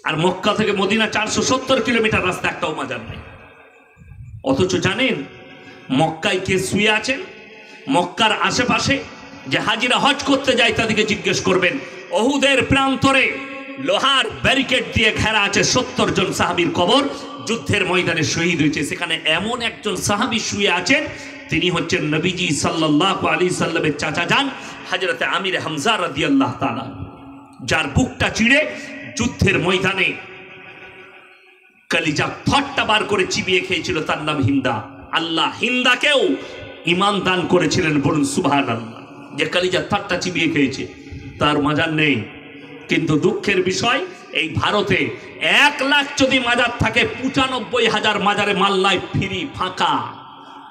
আর মক্কা থেকে মদিনা 470 কিলোমিটার রাস্তা, একটাও মাজার নেই। অথচ জানেন মক্কায় কে শুয়ে আছেন? মক্কার আশেপাশে যে হাজিরা হজ করতে যায় তাদেরকে জিজ্ঞেস করবেন, ওহুদের প্রান্তরে লোহার ব্যারিকেড দিয়ে ঘেরা আছে 70 জন সাহাবীর কবর, যুদ্ধের ময়দানে শহীদ হয়েছে। সেখানে এমন একজন সাহাবী শুয়ে আছেন, তিনি হচ্ছেন নবীজি সাল্লাল্লাহু আলাইহি সাল্লামের চাচা যান হযরতে আমির হামজা রাদিয়াল্লাহু তাআলা, যার বুকটা চিড়ে যুদ্ধের ময়দানে কলিজা ফট্টা বার করে চিবিয়ে খেয়েছিল, তার নাম হিন্দা। আল্লাহ হিন্দাকেও ঈমান দান করেছিলেন, বলুন সুবহানাল্লাহ। যে কলিজা ফট্টা চিবিয়ে খেয়েছে, তার মাজার নেই। কিন্তু দুঃখের বিষয়, এই ভারতে 1 লাখ যদি মাজার থাকে, 95,000 মাজারে মাল্লায় ফ্রি, ফাঁকা,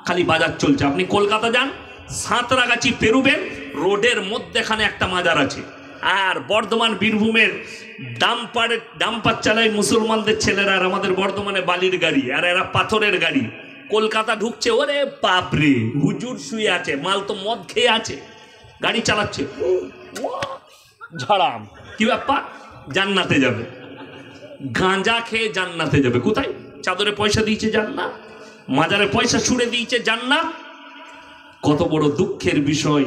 খালি বাজার চলছে। আপনি কলকাতা যান, সাঁতরাগাছি পেরুবেন, রোডের মধ্যেখানে একটা মাজার আছে। আর বর্ধমান বীরভূমের ডাম্পার চালায় মুসলমানদের ছেলেরা, আর আমাদের বর্ধমানে বালির গাড়ি, আর এরা পাথরের গাড়ি। কলকাতা ঢুকছে, ওরে বাপরে, হুজুর শুয়ে আছে, মাল তো মদ খেয়ে আছে, গাড়ি চালাচ্ছে, ঝাড়াম, কি ব্যাপার? জান্নাতে যাবে, গাঁজা খেয়ে জান্নাতে যাবে। কোথায়? চাদরে পয়সা দিয়েছে জান্নাত, মাজারে পয়সা ছুড়ে দিয়েছে জান্নাত। কত বড় দুঃখের বিষয়,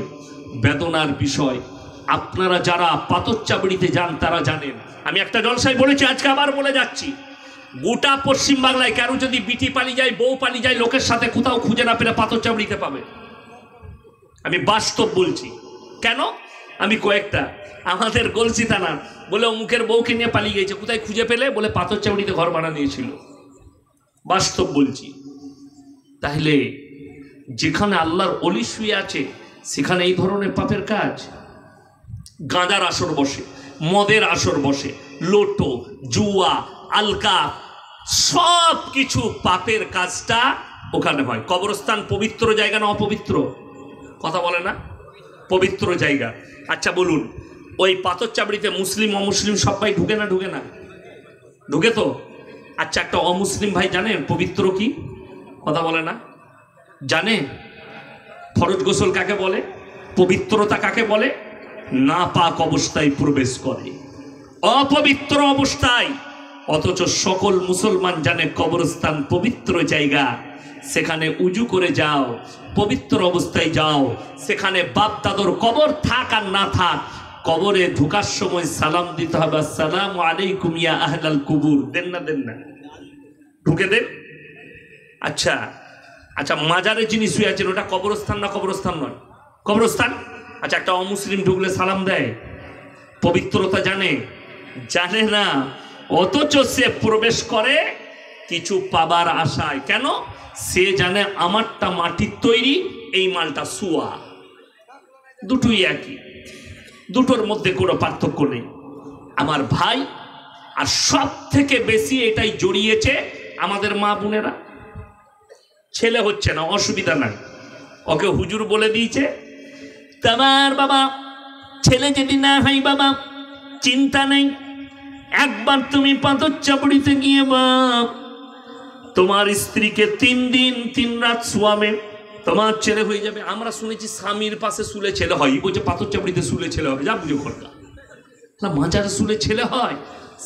বেদনার বিষয়। আপনারা যারা পাথর চাবড়িতে যান তারা জানেন। আমি একটা জলসায় বলেছি, আজকে আবার বলে যাচ্ছি, গোটা পশ্চিম বাংলায় কারো যদি বিটি পালিয়ে যায়, বউ পালিয়ে যায়, লোকের সাথে কোথাও খুঁজে না পেলে পাথর চাবড়িতে পাবে। আমি বাস্তব বলছি। কেন? আমি কয়েকটা আমাদের গলসি থানা বলে অমুকের বউকে নিয়ে পালিয়ে গেছে, কোথায় খুঁজে পেলে? বলে পাথর চাবড়িতে ঘর বানা দিয়েছিল। বাস্তব বলছি। তাহলে যেখানে আল্লাহর ওলি শুয়ে আছে, সেখানে এই ধরনের পাপের কাজ। গাঁজার আসর বসে, মদের আসর বসে, লোটো, জুয়া, আলকা, সব কিছু পাপের কাজটা ওখানে হয়। কবরস্থান পবিত্র জায়গা না অপবিত্র? কথা বলে না? পবিত্র জায়গা। আচ্ছা বলুন, ওই পাথর চাবড়িতে মুসলিম অমুসলিম সবাই ঢুকে না? ঢুকে না? ঢুকে তো। আচ্ছা, একটা অমুসলিম ভাই জানেন পবিত্র কি? কথা বলে না? জানে ফরজ গোসল কাকে বলে? পবিত্রতা কাকে বলে? না পাক অবস্থায় প্রবেশ করে, অপবিত্র অবস্থায়। অথচ সকল মুসলমান জানে কবরস্থান পবিত্র জায়গা, সেখানে উজু করে যাও, পবিত্র অবস্থায় যাও। সেখানে বাপ দাদর কবর থাক আর না থাক, কবরে ঢুকার সময় সালাম দিতে হবে, আসসালামু আলাইকুম ইয়া আহলাল কুবুর। দেন না? দেন না? ঢুকে দেন। আচ্ছা আচ্ছা, মাজারে যিনি শুয়ে আছেন ওটা কবরস্থান না কবরস্থান নয়? কবরস্থান। আচ্ছা, একটা অমুসলিম ঢুকলে সালাম দেয়? পবিত্রতা জানে? জানে না, অথচ সে প্রবেশ করে কিছু পাবার আশায়। কেন? সে জানে আমারটা মাটির তৈরি, এই মালটা সুয়া। দুটোই একই, দুটোর মধ্যে কোনো পার্থক্য নেই আমার ভাই। আর সব থেকে বেশি এটাই জড়িয়েছে আমাদের মা বোনেরা। ছেলে হচ্ছে না, অসুবিধা নাই, ওকে হুজুর বলে দিয়েছে তোমার বাবা ছেলে যদি না হয় বাবা চিন্তা নেই, একবার তুমি পাথর চাপড়িতে গিয়ে বাপ তোমার স্ত্রীকে 3 দিন 3 রাত শোয়াবে, তোমার ছেলে হয়ে যাবে। আমরা শুনেছি স্বামীর পাশে শুলে ছেলে হয়, বলছে পাথর চাপড়িতে শুলে ছেলে হবে। যা বুঝে খরকা না, মাজারে শুলে ছেলে হয়,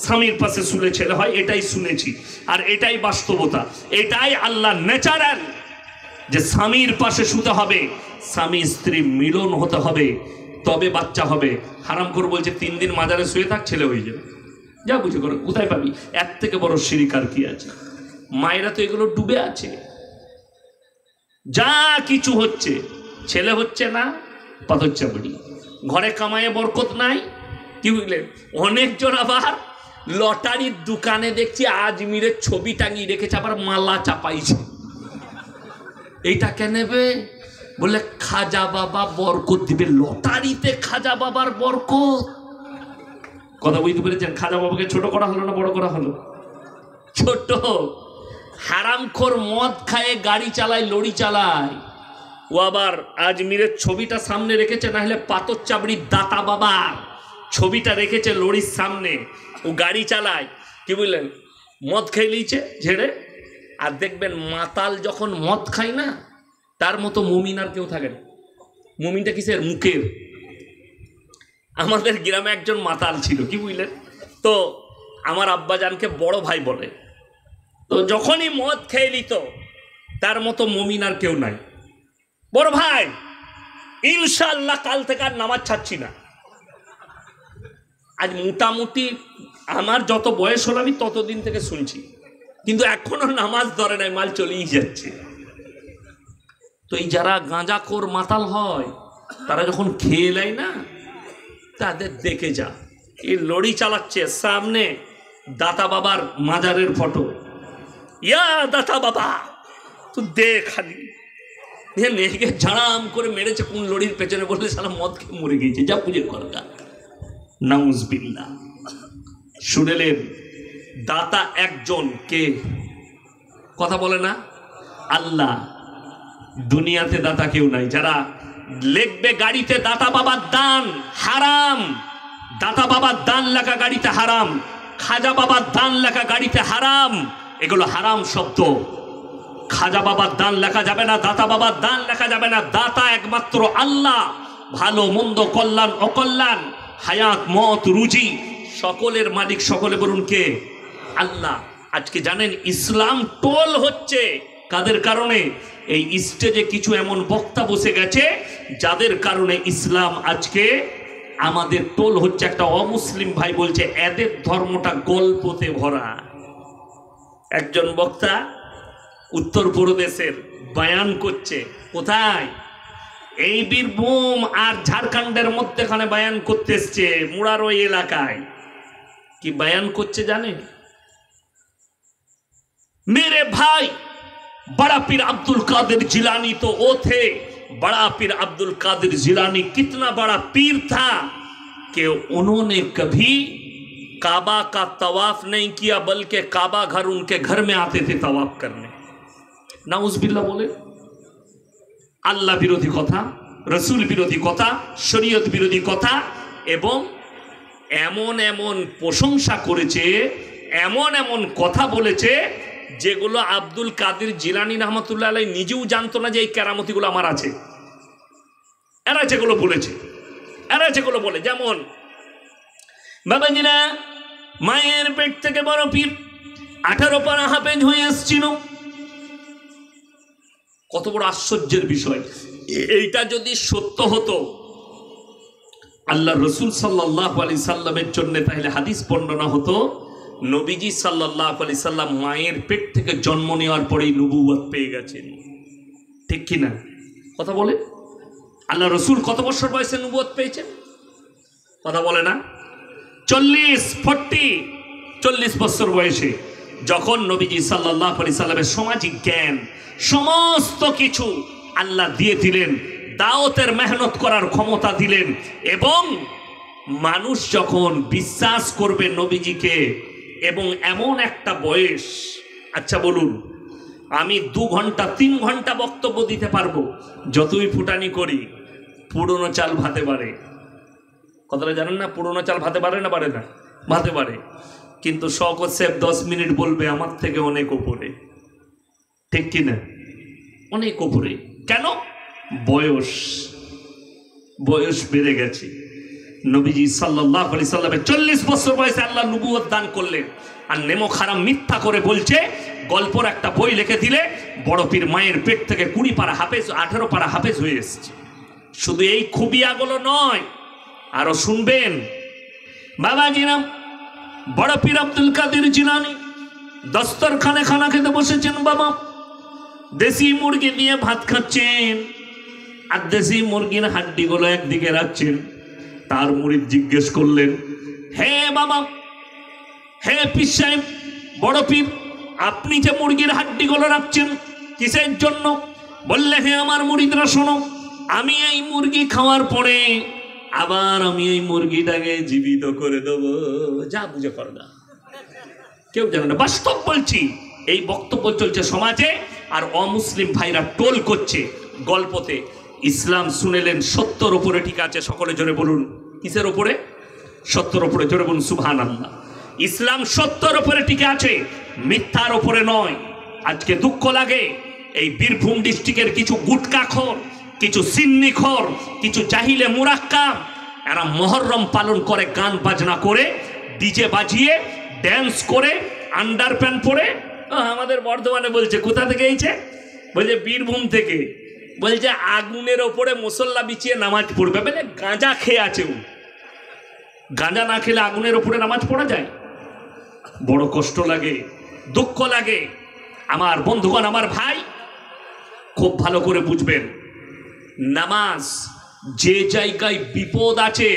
স্বামীর পাশে শুলে ছেলে হয়, এটাই শুনেছি। আর এটাই বাস্তবতা, এটাই আল্লাহ ন্যাচারাল, যে স্বামীর পাশে শুতে হবে, স্বামী স্ত্রী মিলন হতে হবে, তবে বাচ্চা হবে। হারাম করে বলছে 3 দিন মাজারে শুয়ে থাক ছেলে হয়ে যাবে। যা বুঝে করো, কোথায় পাবি? এর থেকে বড় শিরিক আর কি আছে? মায়েরা তো এগুলো ডুবে আছে। যা কিছু হচ্ছে, ছেলে হচ্ছে না, পাথর চাপড়ি, ঘরে কামায়ে বরকত নাই। কি বুঝলেন? অনেকজন আবার লটারির দোকানে দেখছি আজমিরের ছবি টাঙিয়ে রেখেছে, আবার মালা চাপাইছে। এইটা কে নেবে? বলে খাজা বাবা বরকত দিবে। লটারিতে খাজা বাবার বরকত। কথা বুঝতে পেরেছেন? খাজা বাবাকে ছোট করা হলো না বড় করা হলো? ছোট। হারামখোর মদ খায়, গাড়ি চালায়, লরি চালায়, ও আবার আজমিরের ছবিটা সামনে রেখেছে, না হলে পাথর চাবড়ির দাতা বাবার ছবিটা রেখেছে লরির সামনে, ও গাড়ি চালায়। কি বুঝলেন? মদ খেয়ে নিয়েছে ঝেড়ে। আর দেখবেন মাতাল যখন মদ খায় না, তার মতো মুমিন আর কেউ থাকে না। মুমিনটা কিসের? মুখের। আমাদের গ্রামে একজন মাতাল ছিল, কি বুঝলেন? তো আমার আব্বাজানকে বড় ভাই বলে। তো যখনই মদ খেয়ে নিত, তার মতো মুমিন আর কেউ নাই। বড় ভাই ইনশাআল্লাহ কাল থেকে আর নামাজ ছাড়ছি না। আজ মোটামুটি আমার যত বয়স হলো আমি ততদিন থেকে শুনছি, কিন্তু এখনো নামাজ ধরে নাই, মাল চলেই যাচ্ছে। তো এই যারা গাঁজাখোর মাতাল হয়, তারা যখন খেয়ে নেয় না, তাদের দেখে যা, এই লড়ি চালাচ্ছে, সামনে দাতা বাবার মাজারের ফটো, ইয়া দাতা বাবা তো দেখ খালি মেয়েকে ঝাড়াম করে মেরেছে কোন লড়ির পেছনে, বললে সারা মদ খেয়ে মরে গিয়েছে। যা পুজো করগা, নাউজুবিল্লাহ। শুনেলেন? দাতা একজন, কে? কথা বলে না? আল্লাহ। দুনিয়াতে দাতা কেউ নাই। যারা লিখবে গাড়িতে দাতা বাবার দান হারাম, দাতা বাবার দান লেখা গাড়িতে হারাম, খাজা বাবার দান লেখা গাড়িতে হারাম, এগুলো হারাম শব্দ। খাজা বাবার দান লেখা যাবে না, দাতা বাবার দান লেখা যাবে না। দাতা একমাত্র আল্লাহ। ভালো মন্দ, কল্যাণ অকল্যাণ, হায়াত মত রুজি, সকলের মালিক, সকলে বলুন কে? আল্লাহ। আজকে জানেন ইসলাম টোল হচ্ছে কাদের কারণে? এই স্টেজে কিছু এমন বক্তা বসে গেছে যাদের কারণে ইসলাম আজকে আমাদের টোল হচ্ছে। একটা অমুসলিম ভাই বলছে এদের ধর্মটা গল্পতে ভরা। একজন বক্তা উত্তরপ্রদেশের বয়ান করছে। কোথায়? এই বীরভূম আর ঝাড়খণ্ডের মধ্যেখানে বয়ান করতে এসছে, মুড়ার ওই এলাকায়। কি বয়ান করছে জানেন? मेरे भाई बड़ा पीर अब्दुल कादिर जिलानी तो वो थे। बड़ा पीर अब्दुल कादिर जिलानी कितना बड़ा पीर था कि उन्होंने कभी काबा का तवाफ नहीं किया, बल्कि काबा घर उनके घर में आते थे तवाफ करने। नाउजुबिल्लाह बोले। আল্লাহ বিরোধী কথা, রসুল বিরোধী কথা, শরীয়ত বিরোধী কথা, এবং এমন এমন প্রশংসা করেছে, এমন এমন কথা বলেছে যেগুলো আব্দুল কাদের জিলানী রহমতুল্লাহ আলাইহি নিজেও জানতো না যে এই কেরামতিগুলো আমার আছে। এরা যেগুলো বলেছে, এরা যেগুলো বলে, যেমন বাবাজিরা মায়ের পেট থেকে বড় পীর 18 পারা হাফেজ হয়ে আসছিল। কত বড় আশ্চর্যের বিষয়! এইটা যদি সত্য হতো আল্লাহ রসুল সাল্লাল্লাহু আলাইহি সাল্লামের জন্য, তাহলে হাদিস বর্ণনা হতো নবীজি সাল্লাল্লাহু আলাইহি সাল্লাম মায়ের পেট থেকে জন্ম নেওয়ার পরেই নবুয়ত পেয়ে গেছেন, ঠিক কিনা কথা বলে? আল্লাহ রসুল কত বছর বয়সে নবুয়ত পেয়েছেন? কথা বলে না? 40 বছর বয়সে যখন নবীজি সাল্লাল্লাহু আলাইহি সাল্লামের সামাজিক জ্ঞান সমস্ত কিছু আল্লাহ দিয়ে দিলেন, দাওয়াতের মেহনত করার ক্ষমতা দিলেন, এবং মানুষ যখন বিশ্বাস করবে নবীজিকে, এবং এমন একটা বয়স, আচ্ছা বলুন, আমি 2 ঘন্টা 3 ঘন্টা বক্তব্য দিতে পারবো, যতই ফুটানি করি পুরনো চাল ভাতে পারে। কথাটা জানেন না? পুরনো চাল ভাতে পারে না, পারে না? ভাতে পারে। কিন্তু শওকত সাহেব 10 মিনিট বলবে আমার থেকে অনেক উপরে, ঠিক কিনা? অনেক উপরে। কেন? বয়স বেড়ে গেছে। নবীজি সাল্লাল্লাহু আলাইহি সাল্লামের 40 বছর বয়সে আল্লাহ নবুয়ত দান করলেন, আর নেমো খারাম মিথ্যা করে বলছে গল্পর একটা বই লিখে দিলে বড় পীর মায়ের পেট থেকে 20 পারা হাফেজ, 18 পারা হাফেজ হয়ে এসেছে। শুধু এই খুবিয়াগুলো নয়, আরো শুনবেন। বাবাজিরাম, বড় পীর আব্দুল কাদের জিলানী দস্তরখানে খানা খেতে বসেছেন। বাবা দেশি মুরগি দিয়ে ভাত খাচ্ছেন, আর দেশি মুরগির হাড্ডিগুলো একদিকে রাখছেন। তার মুরিদ জিজ্ঞেস করলেন, হে বাবা, হে পীর সাহেব, বড় পীর, আপনি যে মুরগির হাড্ডিগুলো রাখছেন কিসের জন্য? বললে, হে আমার মুরিদরা শোনো, আমি এই মুরগি খাওয়ার পরে আবার আমি এই মুরগিটাকে জীবিত করে দেব। যা বুঝে কর না, কেউ জানে না, বাস্তব বলছি। এই বক্তব্য চলছে সমাজে, আর অমুসলিম ভাইরা টোল করছে গল্পতে। ইসলাম শুনেলেন সত্যর উপরে, ঠিক আছে, সকলে জোরে বলুন কিসের উপরে? সত্যর উপরে, জোরে বলুন সুবহানাল্লাহ। ইসলাম সত্যর উপরে টিকে আছে, মিথ্যার উপরে নয়। আজকে দুঃখ লাগে এই বীরভূম ডিস্ট্রিক্টের কিছু গুটকাখোর, কিছু সিন্নিখোর, কিছু জাহিলে মুরাক্কাব, এরা মহরম পালন করে গান বাজনা করে, ডিজে বাজিয়ে, ড্যান্স করে, আন্ডার প্যান্ট পরে। আমাদের বর্ধমানে বলছে, কোথা থেকে এইছে? বলছে বীরভূম থেকে। বলছে আগুনের ওপরে মুসল্লা বিছিয়ে নামাজ পড়বে। বলে গাঁজা খেয়ে আছে ও। গাঁজা না খেলে আগুনের ওপরে নামাজ পড়া যায়? বড় কষ্ট লাগে, দুঃখ লাগে। আমার বন্ধুগণ, আমার ভাই, খুব ভালো করে বুঝবেন, নামাজ যে জায়গায় বিপদ আছে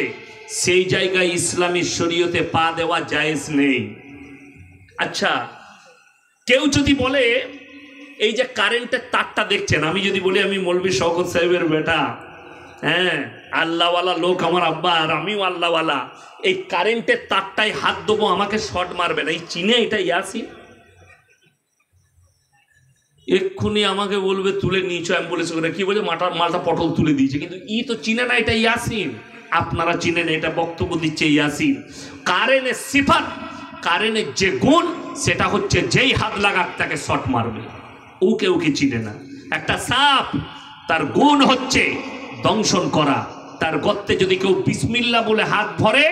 সেই জায়গায় ইসলামী শরীয়তে পা দেওয়া জায়েজ নেই। আচ্ছা, কেউ যদি বলে এই যে কারেন্টের তারটা দেখছেন, আমি যদি বলি আমি মৌলভী শওকত সাহেবের বেটা, হ্যাঁ আল্লাহওয়ালা লোক আমার আব্বা, আর আমিও আল্লাহওয়ালা, এই কারেন্টের তারটাই হাত দেবো, আমাকে শর্ট মারবে না, এই চিনে এটা ইয়াসিন? এক্ষুনি আমাকে বলবে তুলে নিয়েছো অ্যাম্বুলেন্স করে, কি বলছে মালটা পটল তুলে দিয়েছে, কিন্তু তো চিনে না এটা ইয়াসিন। আপনারা চিনেন, এটা বক্তব্য দিচ্ছে ইয়াসিন। কারেন্টের সিফাত, কারেন্টের যে গুণ, সেটা হচ্ছে যেই হাত লাগাক তাকে শট মারবে। ওকে চিনে না। একটা সাপ, তার গুণ হচ্ছে দংশন করা। তার গর্তে যদি কেউ বিসমিল্লাহ বলে হাত ভরে,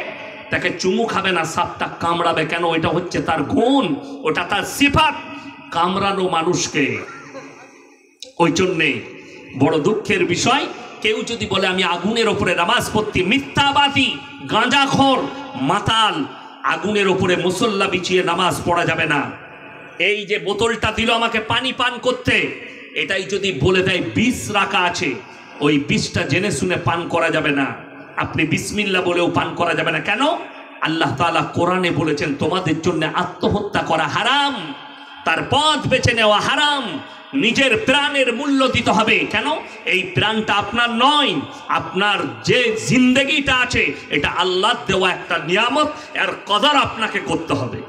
তাকে চুমু খাবে না, সাপটা কামড়াবে। কেন? এটা হচ্ছে তার গুণ, ওটা তার সিফাত, কামড়ানো মানুষকে। ওই জন্যে বড় দুঃখের বিষয়, কেউ যদি বলে আমি আগুনের ওপরে নামাজ পড়তে, মিথ্যাবাদী, গাঁজাখোর, মাতাল, আগুনের ওপরে মুসল্লা বিছিয়ে নামাজ পড়া যাবে না। এই যে বোতলটা দিল আমাকে পানি পান করতে, এটাই যদি বলে দেয় বিষ রাখা আছে, ওই বিষটা জেনে শুনে পান করা যাবে না। আপনি বিসমিল্লাহ বলেও পান করা যাবে না। কেন? আল্লাহ তাআলা কোরআনে বলেছেন তোমাদের জন্য আত্মহত্যা করা হারাম, তার পথ বেছে নেওয়া হারাম, নিজের প্রাণের মূল্য দিতে হবে। কেন? এই প্রাণটা আপনার নয়, আপনার যে জিন্দেগিটা আছে এটা আল্লাহর দেওয়া একটা নিয়ামত, এর কদর আপনাকে করতে হবে।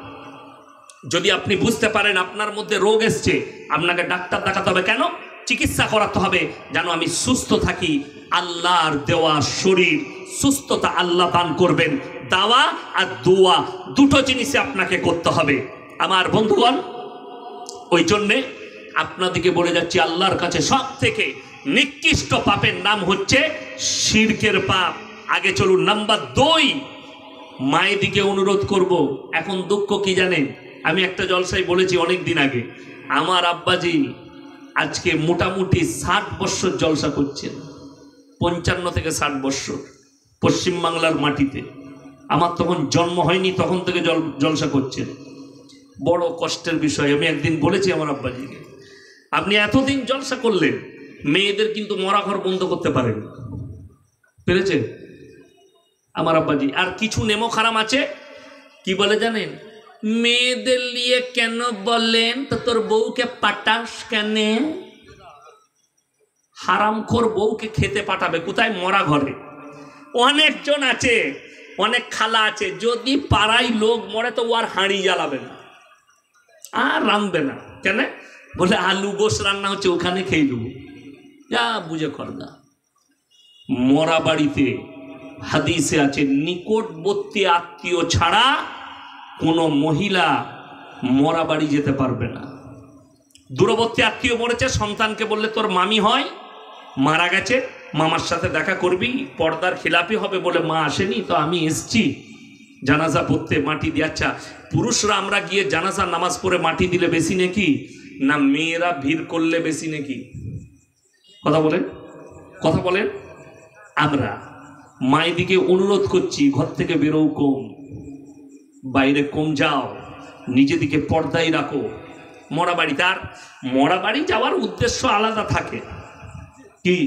যদি আপনি বুঝতে পারেন আপনার মধ্যে রোগ এসছে, আপনাকে ডাক্তার দেখাতে হবে। কেন? চিকিৎসা করাতে হবে, যেন আমি সুস্থ থাকি। আল্লাহর দেওয়া শরীর, সুস্থতা আল্লাহ দান করবেন। দাওয়া আর দোয়া দুটো জিনিসে আপনাকে করতে হবে আমার বন্ধুগণ। ওই জন্যে আপনাদেরকে বলে যাচ্ছি, আল্লাহর কাছে সব থেকে নিকৃষ্ট পাপের নাম হচ্ছে শিরকের পাপ। আগে চলুন, নাম্বার 2, মায়েদিকে অনুরোধ করব। এখন দুঃখ কি জানেন? আমি একটা জলসায় বলেছি অনেক দিন আগে, আমার আব্বাজি আজকে মোটামুটি 60 বছর জলসা করছেন, 55 থেকে 60 বছর পশ্চিমবাংলার মাটিতে। আমার তখন জন্ম হয়নি, তখন থেকে জলসা করছেন। বড় কষ্টের বিষয়। আমি একদিন বলেছি আমার আব্বাজিকে, আপনি এতদিন জলসা করলেন, মেয়েদের কিন্তু মরা ঘর বন্ধ করতে পারেন, পেরেছে আমার আব্বাজি। আর কিছু নেমো খারাম আছে, কি বলে জানেন, মেয়েদের নিয়ে কেন বলেন তো তোর বউকে পাঠাস কেন? হারামখোর বউকে খেতে পাঠাবে কোথায়? মরা ঘরে। অনেকজন আছে, অনেক খালা আছে, যদি পাড়ায় লোক মরে তো ও আর হাঁড়ি জ্বালাবে না, আর রাঁধবে না। কেন? বলে আলু গোস রান্না হচ্ছে, ওখানে খেয়ে দেবো। যা বুঝে কর না। মরা বাড়িতে হাদিসে আছে, নিকটবর্তী আত্মীয় ছাড়া কোনো মহিলা মরা বাড়ি যেতে পারবে না। দূরবর্তী আত্মীয় মরেছে, সন্তানকে বললে তোর মামি হয়, মারা গেছে, মামার সাথে দেখা করবি, পর্দার খিলাপি হবে বলে মা আসেনি, তো আমি এসছি জানাজা পড়তে, মাটি দিয়ে। আচ্ছা, পুরুষরা আমরা গিয়ে জানাজা নামাজ পড়ে মাটি দিলে বেশি নাকি না মেয়েরা ভিড় করলে বেশি নাকি? কথা বলেন, কথা বলেন। আমরা মায়েদিকে অনুরোধ করছি, ঘর থেকে বেরো কম, বাইরে কম যাও, নিজেদিকে পর্দায় রাখো। মরা বাড়ি, তার মরা বাড়ি যাওয়ার উদ্দেশ্য আলাদা থাকে। কি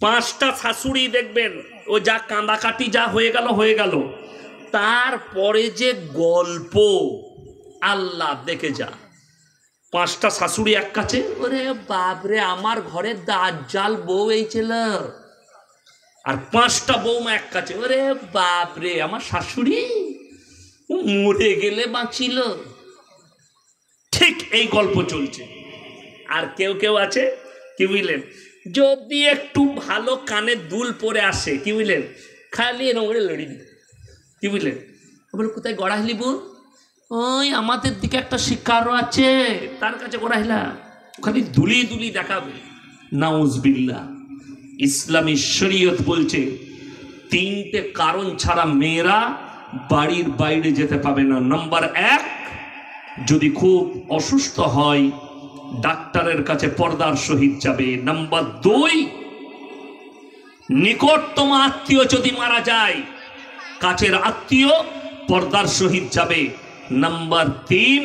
5টা শাশুড়ি দেখবেন, ও যা কাঁদাকাটি যা হয়ে গেল হয়ে গেল, তারপরে যে গল্প আল্লাহ দেখে যা। 5টা শাশুড়ি এক কাছে, ওরে বাপরে আমার ঘরে দাজ্জাল বউ এই ছিল। আর 5টা বৌমা এক কাছে, ওরে বাপরে আমার শাশুড়ি মরে গেলে বাঁচিল। ঠিক এই গল্প চলছে। আর কেউ কেউ আছে, কি বুঝলেন, যদি একটু ভালো কানে দুল পরে আসে, কি বুঝলেন, খালি এরকম করে লড়ি দিবে, কি বুঝলেন। বলে কোথায় গড়াইলি বোন? ওই আমাদের দিকে একটা শিকারও আছে, তার কাছে গড়াইলা, খালি দুলি দুলি দেখাবে। নাউজবিল্লাহ। ইসলামী শরীয়ত বলছে 3টে কারণ ছাড়া মেয়েরা বাড়ির বাইরে যেতে পাবে না। নাম্বার 1, যদি খুব অসুস্থ হয় ডাক্তারের কাছে পর্দার সহিত যাবে। নাম্বার 2, নিকটতম আত্মীয় যদি মারা যায়, কাছের আত্মীয়, পর্দার সহিত যাবে। নাম্বার 3,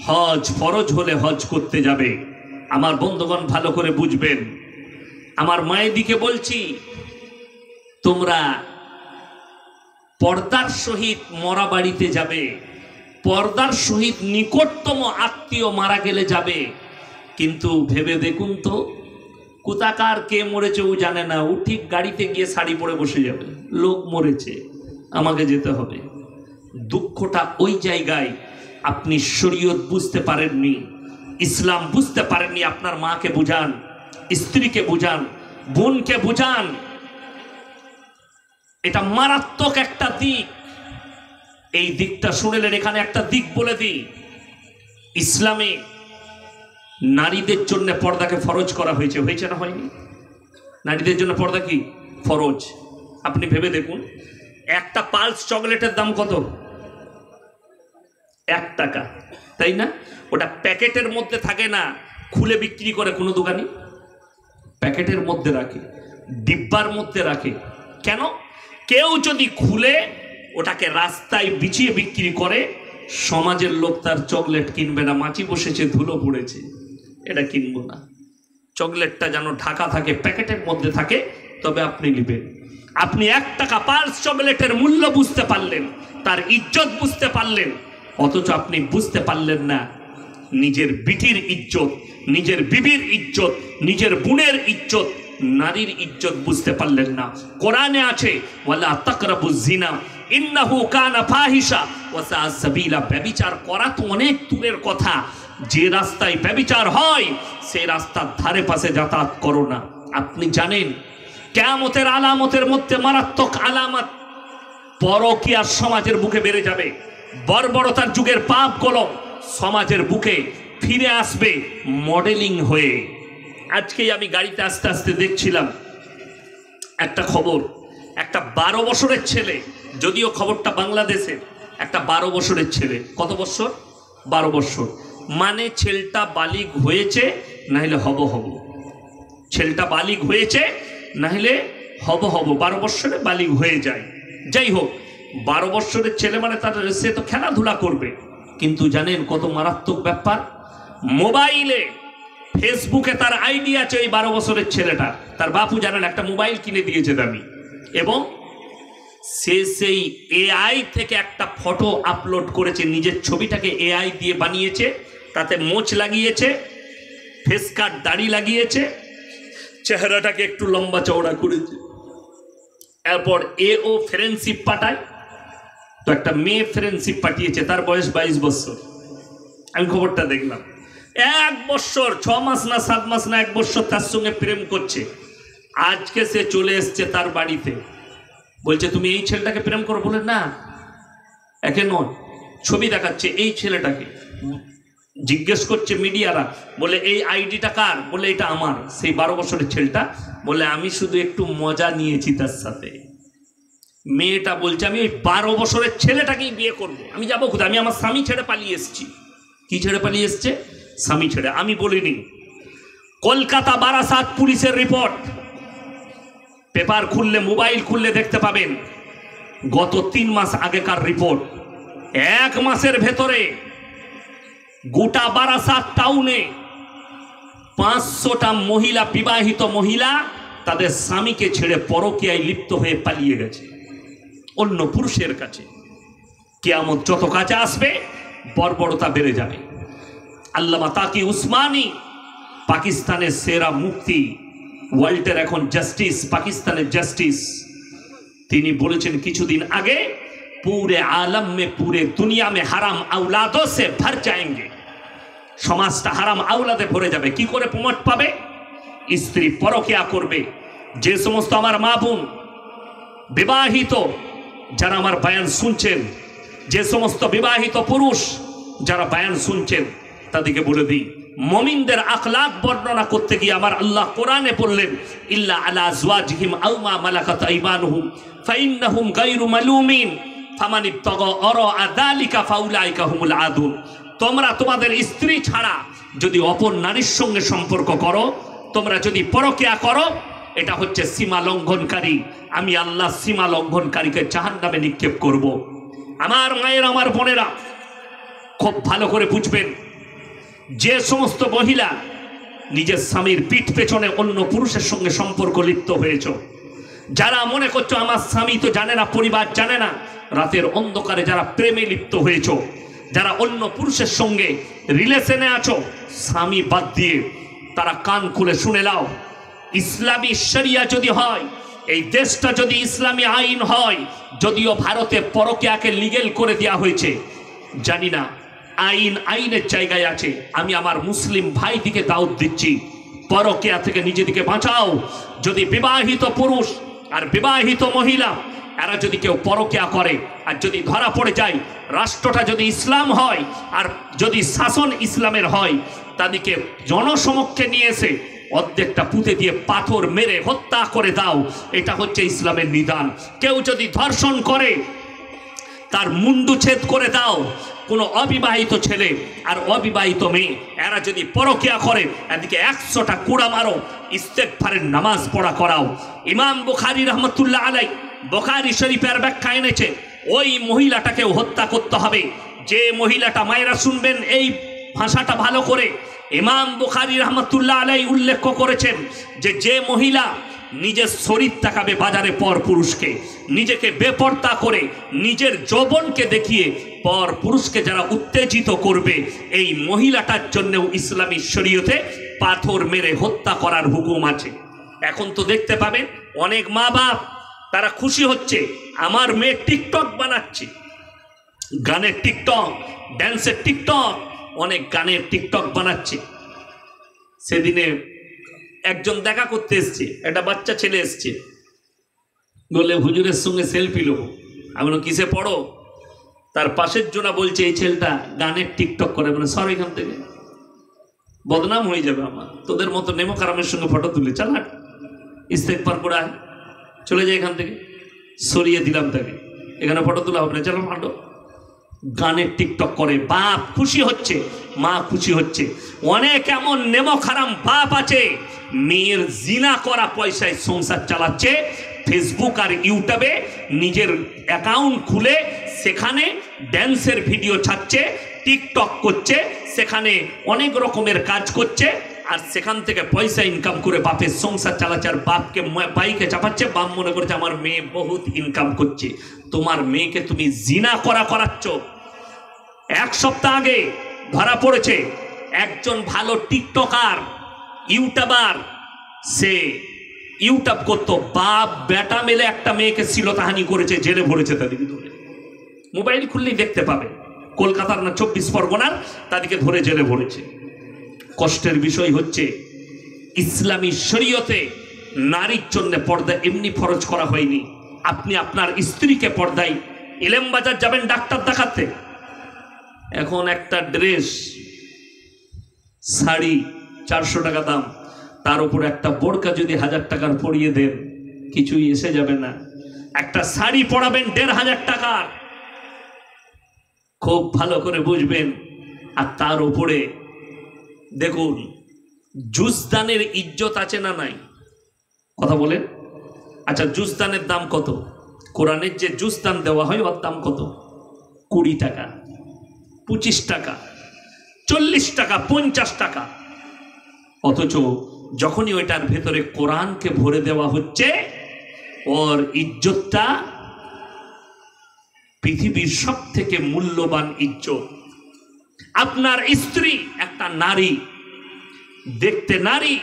হজ ফরজ হলে হজ করতে যাবে। আমার বন্ধুগণ ভালো করে বুঝবেন, আমার মায়েদিকে বলছি, তোমরা পর্দার সহিত মরা বাড়িতে যাবে, পর্দার সহিত নিকটতম আত্মীয় মারা গেলে যাবে। কিন্তু ভেবে দেখুন তো, কোথাকার কে মরেছে ও জানে না, ও ঠিক গাড়িতে গিয়ে শাড়ি পরে বসে যাবে, লোক মরেছে আমাকে যেতে হবে। দুঃখটা ওই জায়গায়, আপনি শরীয়ত বুঝতে পারেননি, ইসলাম বুঝতে পারেননি। আপনার মাকে বুঝান, স্ত্রীকে বুঝান, বোনকে বুঝান। এটা মারাত্মক একটা দিক। এই দিকটা শুনলেন, এখানে একটা দিক বলে দিই। ইসলামে নারীদের জন্য পর্দাকে ফরজ করা হয়েছে, হয়েছে না হয়নি? নারীদের জন্য পর্দা কি ফরজ। আপনি ভেবে দেখুন, একটা পালস চকলেটের দাম কত? 1 টাকা, তাই না? ওটা প্যাকেটের মধ্যে থাকে না, খুলে বিক্রি করে কোনো দোকানি, প্যাকেটের মধ্যে রাখে, ডিব্বার মধ্যে রাখে। কেন? কেউ যদি খুলে ওটাকে রাস্তায় বিছিয়ে বিক্রি করে, সমাজের লোক তার চকলেট কিনবে না। মাছি বসেছে, ধুলো পড়েছে, এটা কিনবো না। চকলেটটা যেন ঢাকা থাকে, প্যাকেটের মধ্যে থাকে, তবে আপনি নেবেন। আপনি 1 টাকা পালস চকলেটের মূল্য বুঝতে পারলেন, তার ইজ্জত বুঝতে পারলেন, অথচ আপনি বুঝতে পারলেন না নিজের বিটির ইজ্জত, নিজের বিবির ইজ্জত, নিজের বোনের ইজ্জত, নারীর ইজ্জত বুঝতে পারলেন না। কোরআনে আছে, ওয়ালা তাকরাবুজ জিনা ইন্নাহু কানা ফাহিশা ওয়া সাআ সাবিলা। ব্যভিচার করা তো অনেক দূরের কথা, যে রাস্তায় ব্যভিচার হয় সেই রাস্তার ধারে পাশে যাতায়াত করো না। আপনি জানেন কিয়ামতের আলামতের মধ্যে মারাত্মক আলামত, পরকীয়া সমাজের বুকে বেড়ে যাবে। বর্বরতার যুগের পাপগুলো সমাজের বুকে ফিরে আসবে মডেলিং হয়ে। আজকেই আমি গাড়িতে আস্তে আস্তে দেখছিলাম একটা খবর, একটা 12 বছরের ছেলে, যদিও খবরটা বাংলাদেশের, একটা 12 বছরের ছেলে। কত বছর? 12 বছর। মানে ছেলেটা বালিগ হয়েছে, নাহলে হব হব। ছেলেটা বালিগ হয়েছে, নাহলে হব হব। 12 বছরে বালিগ হয়ে যায়। যাই হোক, 12 বছরের ছেলে মানে তার সে তো খেলাধুলা করবে, কিন্তু জানেন কত মারাত্মক ব্যাপার, মোবাইলে ফেসবুকে তার আইডি আছে ওই 12 বছরের ছেলেটা, তার বাপু জানেন একটা মোবাইল কিনে দিয়েছে দামি, এবং সে সেই এআই থেকে একটা ফটো আপলোড করেছে, নিজের ছবিটাকে এআই দিয়ে বানিয়েছে, তাতে মোচ লাগিয়েছে, ফেস কাট দাড়ি লাগিয়েছে, চেহারাটাকে একটু লম্বা চওড়া করেছে, এরপর ও ফ্রেন্ডশিপ পাঠায়, তো একটা মেয়ে ফ্রেন্ডশিপ পাঠিয়েছে, তার বয়স 22 বছর, আমি খবরটা দেখলাম, 1 বছর 6 মাস না 7 মাস না 1 বছর তার সঙ্গে প্রেম করছে, আজকে সে চলে এসছে তার বাড়িতে, বলছে তুমি এই ছেলেটাকে প্রেম করো, বলে না একে নয়, ছবি দেখাচ্ছে এই ছেলেটাকে, জিজ্ঞেস করছে মিডিয়ারা, বলে এই আইডিটা কার, বলে এটা আমার, সেই 12 বছরের ছেলেটা বলে আমি শুধু একটু মজা নিয়েছি তার সাথে, মেয়েটা বলছে আমি ওই 12 বছরের ছেলেটাকেই বিয়ে করবো, আমি যাবো কোথায়, আমি আমার স্বামী ছেড়ে পালিয়ে এসেছি। কি ছেড়ে পালিয়ে এসছে? স্বামী ছেড়ে। আমি বলিনি, কলকাতা বারাসাত পুলিশের রিপোর্ট, পেপার খুললে মোবাইল খুললে দেখতে পাবেন, গত 3 মাস আগেকার রিপোর্ট, 1 মাসের ভেতরে গোটা বারাসাত টাউনে 500টা মহিলা, বিবাহিত মহিলা তাদের স্বামীকে ছেড়ে পরকীয়ায় লিপ্ত হয়ে পালিয়ে গেছে অন্য পুরুষের কাছে। কিয়ামত যত কাছে আসবে বর্বরতা বেড়ে যাবে। আল্লামা তাকি উসমানী, পাকিস্তানের সেরা মুফতি, ওয়ার্ল্ডের এখন জাস্টিস, পাকিস্তানের জাস্টিস, তিনি বলেছেন কিছুদিন আগে, पूरे आलम में पूरे दुनिया में हराम औलादों से भर जाएंगे, সমাজটা হারাম আওলাদে ভরে যাবে। কি করে প্রমোট পাবে? স্ত্রী পরকিয়া করবে। যে সমস্ত আমার মা বোন বিবাহিত যারা আমার বয়ান শুনছেন, যে সমস্ত বিবাহিত পুরুষ যারা বয়ান শুনছেন, তাদেরকে বলে দিই, মুমিনদের আখলাক বর্ণনা করতে গিয়ে আমার আল্লাহ কোরআনে বললেন, ইল্লা আলা আজওয়াজিহিম আও মা মালাকাত আইমানুহুম ফাইন্নাহুম গায়রু মালুমিন ফামান ইবতাগা আরা যালিকা ফাউলাইকা হুমুল আদুন। তোমরা তোমাদের স্ত্রী ছাড়া যদি অপর নারীর সঙ্গে সম্পর্ক করো, তোমরা যদি পরকিয়া করো, এটা হচ্ছে সীমা লঙ্ঘনকারী। আমি আল্লাহ সীমা লঙ্ঘনকারীকে জাহান্নামে নিক্ষেপ করব। আমার মায়ের, আমার বোনেরা, খুব ভালো করে বুঝবেন, যে সমস্ত মহিলা নিজের স্বামীর পিঠ পেছনে অন্য পুরুষের সঙ্গে সম্পর্ক লিপ্ত হয়েছ, যারা মনে করছো আমার স্বামী তো জানে না, পরিবার জানে না, রাতের অন্ধকারে যারা প্রেমে লিপ্ত হয়েছ, যারা অন্য পুরুষের সঙ্গে রিলেশনে আছো, স্বামী বাদ দিয়ে, তারা কান খুলে শুনে নাও, ইসলামী শরিয়া যদি হয়, এই দেশটা যদি ইসলামী আইন হয়, যদিও ভারতে পরকিয়াকে লিগেল করে দেওয়া হয়েছে, জানি না আইন আইনের জায়গায় আছে, আমি আমার মুসলিম ভাইদিকে দাওয়াত দিচ্ছি, পরকিয়া থেকে নিজেদিকে বাঁচাও। যদি বিবাহিত পুরুষ আর বিবাহিত মহিলা এরা যদি কেউ পরকিয়া করে আর যদি ধরা পড়ে যায়, রাষ্ট্রটা যদি ইসলাম হয় আর যদি শাসন ইসলামের হয়, তাদেরকে জনসমক্ষে নিয়ে এসে অর্ধেকটা পুঁতে দিয়ে পাথর মেরে হত্যা করে দাও। এটা হচ্ছে ইসলামের নিদান। কেউ যদি ধর্ষণ করে তার মুন্ডু ছেদ করে দাও। কোনো অবিবাহিত ছেলে আর অবিবাহিত মেয়ে এরা যদি পরকিয়া করে, এদিকে 100টা কুড়া মারো, ইস্তেগফারের নামাজ পড়া করাও। ইমাম বুখারী রহমতুল্লাহ আলাই বুখারী শরীফের ব্যাখ্যা এনেছে, ওই মহিলাটাকেও হত্যা করতে হবে। যে মহিলাটা, মায়েরা শুনবেন এই ভাষাটা ভালো করে, ইমাম বুখারী রহমতুল্লাহ আলাই উল্লেখ করেছেন যে মহিলা নিজের শরীর তাকাবে বাজারে পর পুরুষকে, নিজেকে বেপর্দা করে নিজের যৌবনকে দেখিয়ে পর পুরুষকে যারা উত্তেজিত করবে, এই মহিলাটার জন্যও ইসলামী শরীয়তে পাথর মেরে হত্যা করার হুকুম আছে। এখন তো দেখতে পাবেন অনেক মা বাপ তারা খুশি হচ্ছে, আমার মেয়ে টিকটক বানাচ্ছে, গানের টিকটক, ড্যান্সের টিকটক, অনেক গানের টিকটক বানাচ্ছে। সেদিনে একজন দেখা করতে এসছে, একটা বাচ্চা ছেলে এসছে, বলে হুজুরের সঙ্গে সেলফি লোক। আমি বললাম কিসে পড়ো? তার পাশের জনা বলছে এই ছেলেটা গানের টিকটক করে, মানে সর এখান থেকে, বদনাম হয়ে যাবে আমার, তোদের মতো নেমো কারামের সঙ্গে ফটো তুলে চাল হাট, ইস্তেগফার করে আয়, চলে যায় এখান থেকে। সরিয়ে দিলাম তাকে, এখানে ফটো তোলা হবে না, চলো হাঁটো। গানের টিকটক করে, বাপ খুশি হচ্ছে, মা খুশি হচ্ছে। অনেক এমন নেমো খারাম বাপ আছে, মেয়ের জিনা করা পয়সায় সংসার চালাচ্ছে, ফেসবুক আর ইউটিউবে নিজের অ্যাকাউন্ট খুলে সেখানে ড্যান্সের ভিডিও ছাড়ছে, টিকটক করছে, সেখানে অনেক রকমের কাজ করছে, আর সেখান থেকে পয়সা ইনকাম করে বাপের সংসার চালাচ্ছে, আর বাপকে বাইকে চাপাচ্ছে। বাপ মনে করছে আমার মেয়ে বহুত ইনকাম করছে। তোমার মেয়েকে তুমি জিনা করাচ্ছ। এক সপ্তাহ আগে ধরা পড়েছে একজন ভালো টিকটকার, ইউটিউবার, সে ইউটিউব করতো, বাপ বেটা মেলে একটা মেয়েকে শ্লীলতাহানি করেছে, জেলে ভরেছে তাদেরকে ধরে। মোবাইল খুললেই দেখতে পাবে, কলকাতার না 24 পরগনার, তাদেরকে ধরে জেলে ভরেছে। কষ্টের বিষয় হচ্ছে ইসলামী শরীয়তে নারীর জন্য পর্দা এমনি ফরজ করা হয়নি। আপনি আপনার স্ত্রীকে পর্দায়, ইলেম বাজার যাবেন ডাক্তার দেখাতে, এখন একটা ড্রেস শাড়ি 400 টাকা দাম, তার উপর একটা বোরকা যদি 1000 টাকার পরিয়ে দেন কিছুই এসে যাবে না। একটা শাড়ি পরাবেন 1500 টাকার, খুব ভালো করে বুঝবেন। আর তার উপরে দেখুন জুসদানের ইজ্জত আছে না নাই? কথা বলেন। আচ্ছা, জুসদানের দাম কত? কোরআনের যে জুসদান দেওয়া হয় ওর দাম কত? 20 টাকা, 25 টাকা, 40 টাকা, 50 টাকা। অথচ যখনই ওইটার ভেতরে কোরআনকে ভরে দেওয়া হচ্ছে, ওর ইজ্জতটা পৃথিবীর সব থেকে মূল্যবান ইজ্জত। আপনার স্ত্রী একটা নারী, দেখতে নারী,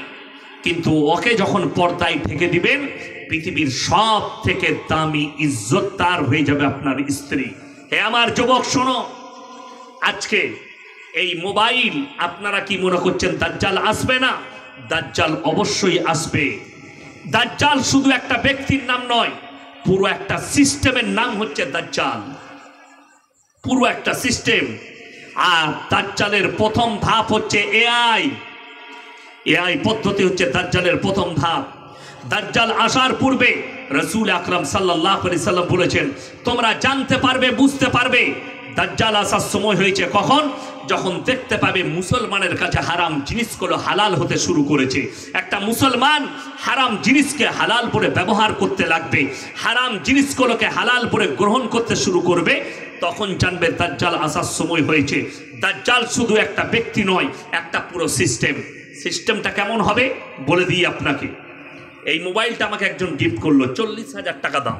কিন্তু ওকে যখন পর্দায় ঢেকে দিবেন, পৃথিবীর সব থেকে দামি ইজ্জত তার হয়ে যাবে আপনার স্ত্রী। হে আমার যুবক শোনো, আজকে এই মোবাইল, আপনারা কি মনে করছেন দাজ্জাল আসবে না? দাজ্জাল অবশ্যই আসবে। দাজ্জাল শুধু একটা ব্যক্তির নাম নয়, পুরো একটা সিস্টেমের নাম হচ্ছে দাজ্জাল, পুরো একটা সিস্টেম। আর দাজ্জালের প্রথম ধাপ হচ্ছে এআই। এআই পদ্ধতি হচ্ছে দাজ্জালের প্রথম ধাপ। দাজ্জাল আসার পূর্বে রাসূল আকরাম সাল্লাল্লাহু আলাইহি সাল্লাম বলেছেন, তোমরা জানতে পারবে, বুঝতে পারবে দাজ্জাল আসার সময় হয়েছে কখন? যখন দেখতে পাবে মুসলমানের কাছে হারাম জিনিসগুলো হালাল হতে শুরু করেছে। একটা মুসলমান হারাম জিনিসকে হালাল বলে ব্যবহার করতে লাগবে, হারাম জিনিসগুলোকে হালাল বলে গ্রহণ করতে শুরু করবে, তখন জানবে দাজ্জাল আসার সময় হয়েছে। দাজ্জাল শুধু একটা ব্যক্তি নয়, একটা পুরো সিস্টেম। সিস্টেমটা কেমন হবে বলে দিই আপনাকে। এই মোবাইলটা আমাকে একজন গিফট করলো, 40,000 টাকা দাম।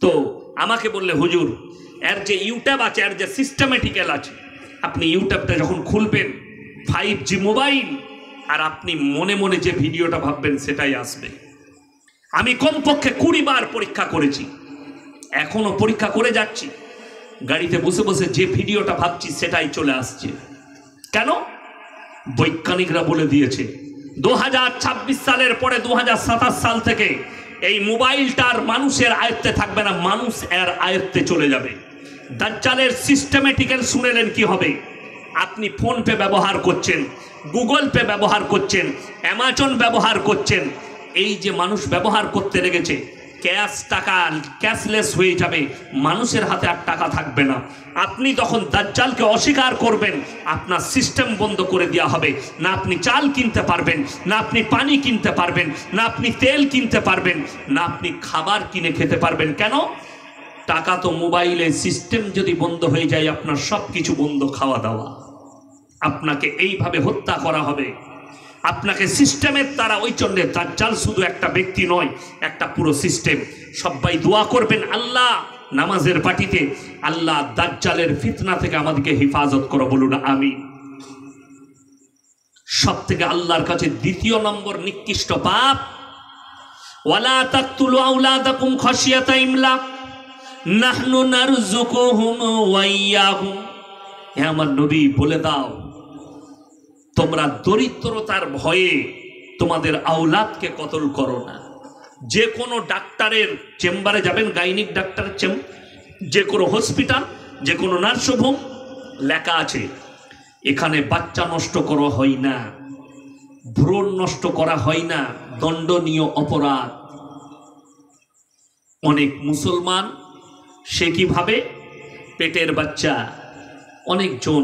তো আমাকে বললে, হুজুর এর যে ইউটিউব আছে, এর যে সিস্টেমেটিক্যাল আছে, আপনি ইউটিউবটা যখন খুলবেন 5G মোবাইল, আর আপনি মনে মনে যে ভিডিওটা ভাববেন সেটাই আসবে। আমি কমপক্ষে 20 বার পরীক্ষা করেছি, এখনো পরীক্ষা করে যাচ্ছি। গাড়িতে বসে বসে যে ভিডিওটা ভাবছি সেটাই চলে আসছে। কেন? বৈজ্ঞানিকরা বলে দিয়েছে 2026 সালের পরে 2027 সাল থেকে এই মোবাইলটার মানুষের আয়ত্তে থাকবে না, মানুষ এর আয়ত্তে চলে যাবে। দাজ্জালের সিস্টেমেটিক্যাল শুনেলেন কি হবে? আপনি ফোন পে ব্যবহার করছেন, গুগল পে ব্যবহার করছেন, অ্যামাজন ব্যবহার করছেন, এই যে মানুষ ব্যবহার করতে লেগেছে, ক্যাশ টাকা ক্যাশলেস হয়ে যাবে, মানুষের হাতে আর টাকা থাকবে না। আপনি তখন দাজ্জালকে অস্বীকার করবেন, আপনার সিস্টেম বন্ধ করে দেওয়া হবে। না আপনি চাল কিনতে পারবেন, না আপনি পানি কিনতে পারবেন, না আপনি তেল কিনতে পারবেন, না আপনি খাবার কিনে খেতে পারবেন। কেন? টাকা তো মোবাইলে। সিস্টেম যদি বন্ধ হয়ে যায়, আপনার সব কিছু বন্ধ, খাওয়া দাওয়া। আপনাকে এইভাবে হত্যা করা হবে, আপনাকে সিস্টেমের দ্বারা। ওই জন্য দাজ্জাল শুধু একটা ব্যক্তি নয়, একটা পুরো সিস্টেম। সবাই দোয়া করবেন, আল্লাহ নামাজের পার্টিতে, আল্লাহ দাজ্জালের ফিতনা থেকে আমাদেরকে হেফাজত করো, বলুন আমিন। সব থেকে আল্লাহর কাছে দ্বিতীয় নম্বর নিকৃষ্ট পাপ, ওয়ালা তাকতুলু আওলাদাকুম খাশিয়াতা ইমলাক নাহনু নারযুকুহুম ওয়া ইয়্যাহুম। হে আমার নবী, বলে দাও তোমরা দরিদ্রতার ভয়ে তোমাদের আওলাদকে কতল করো না। যে কোনো ডাক্তারের চেম্বারে যাবেন, গাইনিক ডাক্তারের যে কোনো হসপিটাল, যে কোনো নার্সিংহোম, লেখা আছে এখানে বাচ্চা নষ্ট করা হয় না, ভ্রূণ নষ্ট করা হয় না, দণ্ডনীয় অপরাধ। অনেক মুসলমান সে কিভাবে পেটের বাচ্চা, অনেকজন,